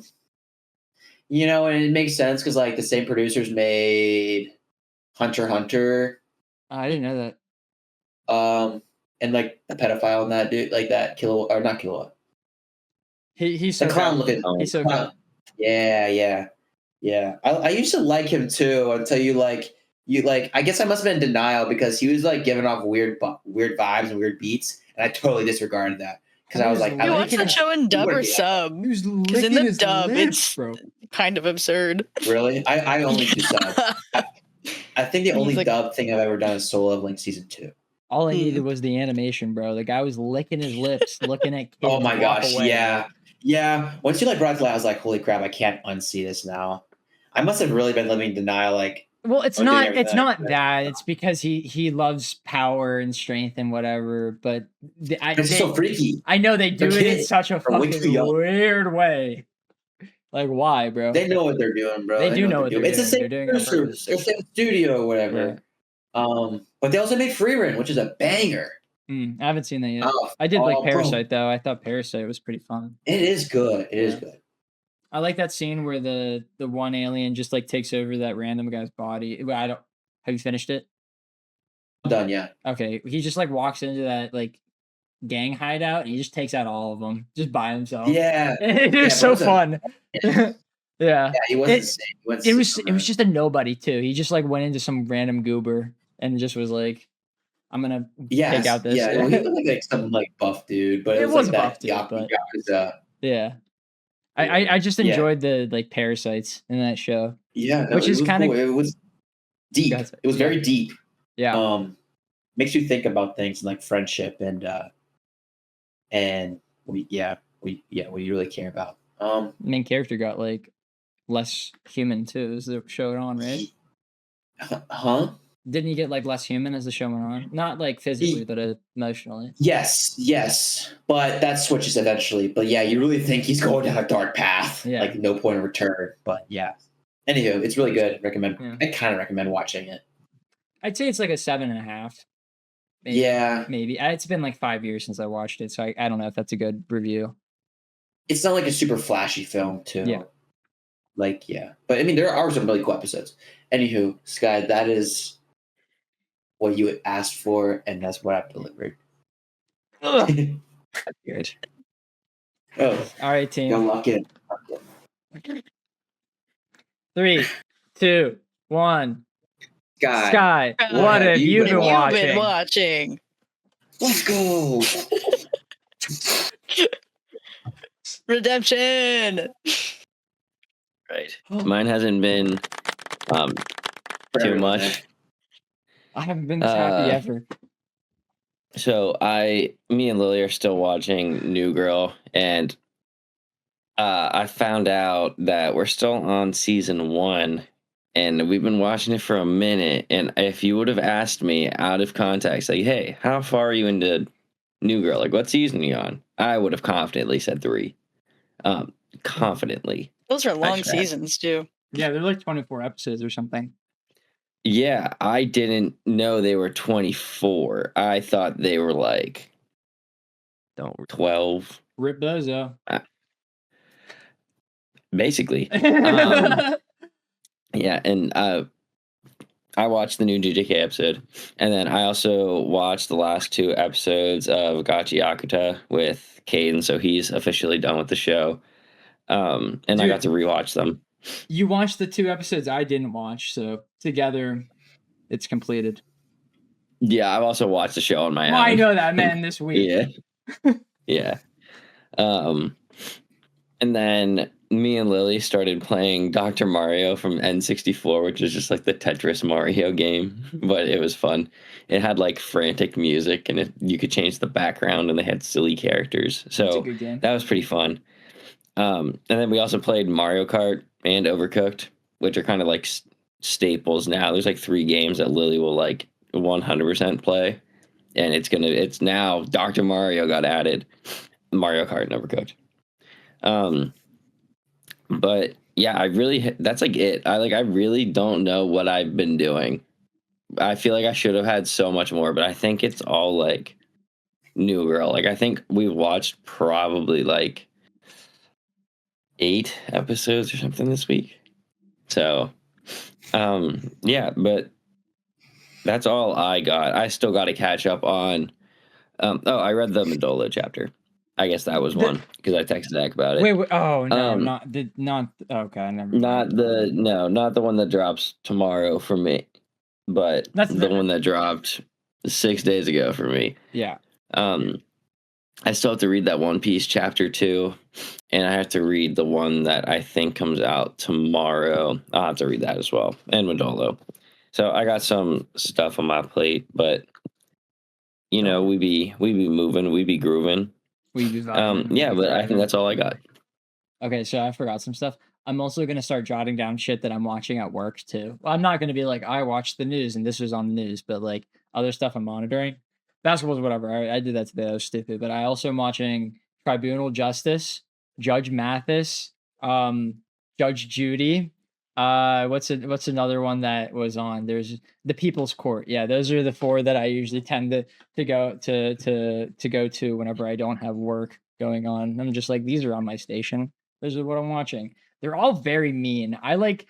You know, and it makes sense because like the same producers made Hunter x Hunter, I didn't know that. and like the pedophile in that dude, like that kilo or not kilowatt, He's the so clown good. looking. He's so clown. good. Yeah. I used to like him too until you like. I guess I must have been in denial because he was like giving off weird vibes and weird beats, and I totally disregarded that because I was like, You watch that show in dub or sub? He was Because in licking the his dub, lips, it's bro. kind of absurd. Really? I only do sub. I think the He's only like- dub thing I've ever done is Soul Leveling season 2. All I needed was the animation, bro. The guy was licking his lips, looking at kids. Oh my walk gosh, away. yeah. Once you like brought it to light, I was like, holy crap, I can't unsee this now. I must have really been living in denial. Like, Well, it's doing not. everything It's I not could. that. It's because he loves power and strength and whatever. But It's just so freaky. I know they do They're it in kids. such a They're way fucking too young. weird way. Like, why, bro? They know what they're doing, bro. They do know what they're It's the doing. same They're doing it on producer, purpose. or same studio, or whatever. But they also made Free Run, which is a banger. I haven't seen that yet. Oh, I did like bro. Parasite though. I thought Parasite was pretty fun. It is good. It is good. I like that scene where the one alien just like takes over that random guy's body. I don't. Have you finished it? I'm done, yeah. Okay, he just like walks into that like gang hideout and he just takes out all of them just by himself. Yeah. It was Yeah, so but fun. Yeah. Yeah, he wasn't It- insane. He went It was somewhere. just a nobody too. He just like went into some random goober and just was like, "I'm gonna take out this." Yeah, well, he looked like some like buff dude, but It it was was like a that buff dude, but- Yakuza. Yeah. I just Yeah. enjoyed the like parasites in that show. Yeah, Which it is was kinda- cool. It was deep. Gotcha. It was very deep. Yeah. Makes you think about things like friendship and what you really care about. Main character got like less human too as the show went on, right? Huh? Didn't he get like less human as the show went on? Not like physically, but emotionally. Yes, but that switches eventually. But yeah, you really think he's going down a dark path, Yeah. like no point of return. But yeah, anywho, it's really good. Recommend. Yeah. I kind of recommend watching it. I'd say it's like a 7.5. Maybe, Yeah, maybe. It's been like 5 years since I watched it, so I don't know if that's a good review. it's not like a super flashy film, too. Yeah. But I mean, there are some really cool episodes. Anywho, Sky, that is what you had asked for, and that's what I've delivered. Ugh. That's good. Oh, All right, team. go lock in. 3, 2, 1. Sky, Sky, Sky, what have you been What have you watching? been watching? let's go. Redemption. Right. Mine hasn't been too much. I haven't been this happy ever. So me and Lily are still watching New Girl, and I found out that we're still on season 1, and we've been watching it for a minute. And if you would have asked me out of context, like, "Hey, how far are you into New Girl? Like, what season are you on?" I would have confidently said 3. Confidently. Those are long Actually, seasons too. Yeah, they're like 24 episodes or something. Yeah, I didn't know they were 24. I thought they were like 12, Rip Bozo. basically. Yeah, and I watched the new JJK episode, and then I also watched the last 2 episodes of Gachi Akuta with Caden, so he's officially done with the show. And I got to rewatch them. You watched the 2 episodes I didn't watch, so together it's completed. Yeah, I've also watched the show on my own. Well, I know that, man, this week. Yeah. Yeah. And then me and Lily started playing Dr. Mario from N64, which is just like the Tetris Mario game, but it was fun. It had like frantic music, and you could change the background, and they had silly characters. It's a So good game. that was pretty fun. And then we also played Mario Kart and Overcooked, which are kind of like staples now. There's like 3 games that Lily will like 100% play, and it's now Dr. Mario got added, Mario Kart and Overcooked. But yeah, that's like it. I really don't know what I've been doing. I feel like I should have had so much more, but I think it's all like New Girl. Like, I think we've watched probably like 8 episodes or something this week. So, yeah, but that's all I got. I still got to catch up on. I read the Medola chapter. I guess that was one because I texted Zach about it. Wait, oh no, not okay, never mind. Not the one that drops tomorrow for me, but the one that dropped 6 days ago for me. Yeah. I still have to read that One Piece chapter 2, and I have to read the one that I think comes out tomorrow. I'll have to read that as well, and Medolo. So I got some stuff on my plate, but we be moving, we be grooving. Yeah, but I think that's all I got. Okay, so I forgot some stuff. I'm also going to start jotting down shit that I'm watching at work too. Well, I'm not going to be like, I watched the news and this was on the news, but like other stuff I'm monitoring. Basketball's whatever. I did that today. That was stupid. But I also am watching Tribunal Justice, Judge Mathis, Judge Judy. What's another one that was on? There's the People's Court. Yeah, those are the 4 that I usually tend to go to whenever I don't have work going on. I'm just like, these are on my station. Those are what I'm watching. They're all very mean. I like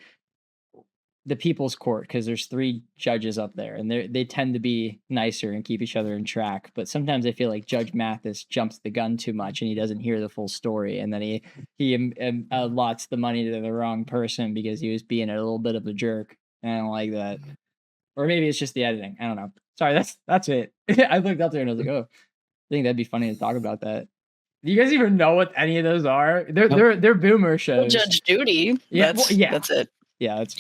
the People's Court because there's 3 judges up there, and they tend to be nicer and keep each other in track. But sometimes I feel like Judge Mathis jumps the gun too much, and he doesn't hear the full story, and then he allots the money to the wrong person because he was being a little bit of a jerk. And I don't like that. Or maybe it's just the editing. I don't know. Sorry, that's it. I looked up there and I was like, oh, I think that'd be funny to talk about that. Do you guys even know what any of those are? They're boomer shows. Judge Judy. Yeah, that's it. Yeah, that's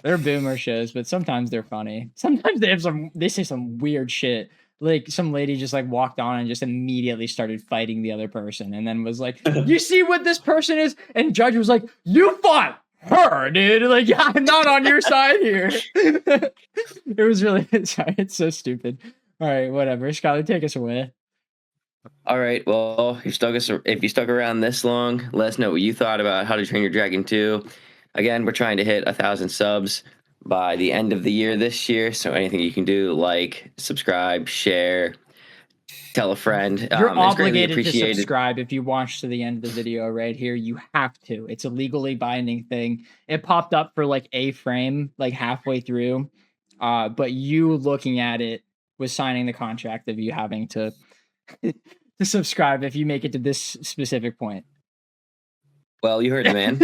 they're boomer shows, but sometimes they're funny. Sometimes they say some weird shit. Like some lady just like walked on and just immediately started fighting the other person, and then was like, "You see what this person is?" And Judge was like, "You fought her, dude. Like, yeah, I'm not on your side here." It was really sorry. It's so stupid. All right, whatever. Skylar, take us away. All right. Well, if you stuck around this long, let us know what you thought about How to Train Your Dragon 2. Again, we're trying to hit 1,000 subs by the end of the year this year. So anything you can do, like, subscribe, share, tell a friend. You're obligated to subscribe if you watch to the end of the video right here. You have to. It's a legally binding thing. It popped up for like a frame, like halfway through. But you looking at it was signing the contract of you having to subscribe if you make it to this specific point. Well, you heard the man.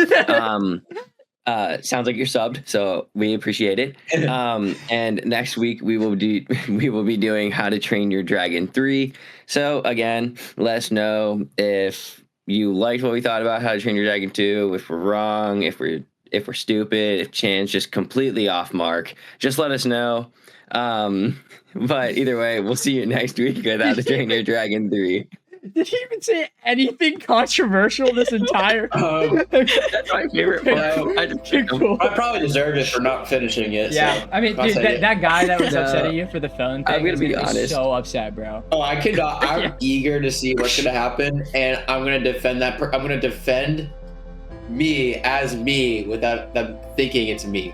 Sounds like you're subbed, so we appreciate it. And next week we will be doing How to Train Your Dragon 3. So again, let us know if you liked what we thought about How to Train Your Dragon 2, if we're wrong, if we're stupid, if Chan's just completely off mark. Just let us know. But either way, we'll see you next week with How to Train Your Dragon 3. Did he even say anything controversial this entire? That's my favorite part. Cool. I probably deserved it for not finishing it. Yeah, so I mean, dude, that guy that was upset at you for the phone thing, I'm gonna be honest. So upset, bro. Oh, I cannot. I'm eager to see what's gonna happen, and I'm gonna defend that. I'm gonna defend me as me without them thinking it's me.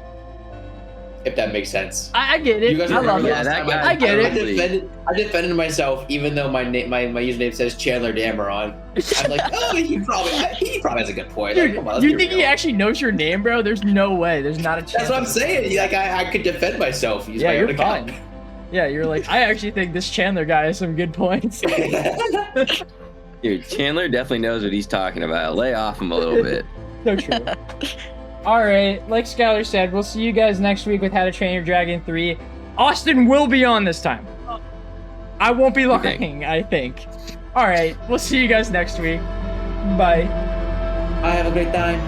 If that makes sense. I get it. I love it. I get it. I defended myself, even though my username says Chandler Dameron. I'm like, oh, he probably has a good point. Dude, like, come on, you think he actually knows your name, bro? There's no way. There's not a chance. That's what I'm saying. Like, I could defend myself. Yeah, you're fine. Yeah, you're like, I actually think this Chandler guy has some good points. Dude, Chandler definitely knows what he's talking about. Lay off him a little bit. So true. All right, like Skylar said, we'll see you guys next week with How to Train Your Dragon 3. Austin will be on this time. I won't be lying, I think. All right, we'll see you guys next week. Bye. I have a great time.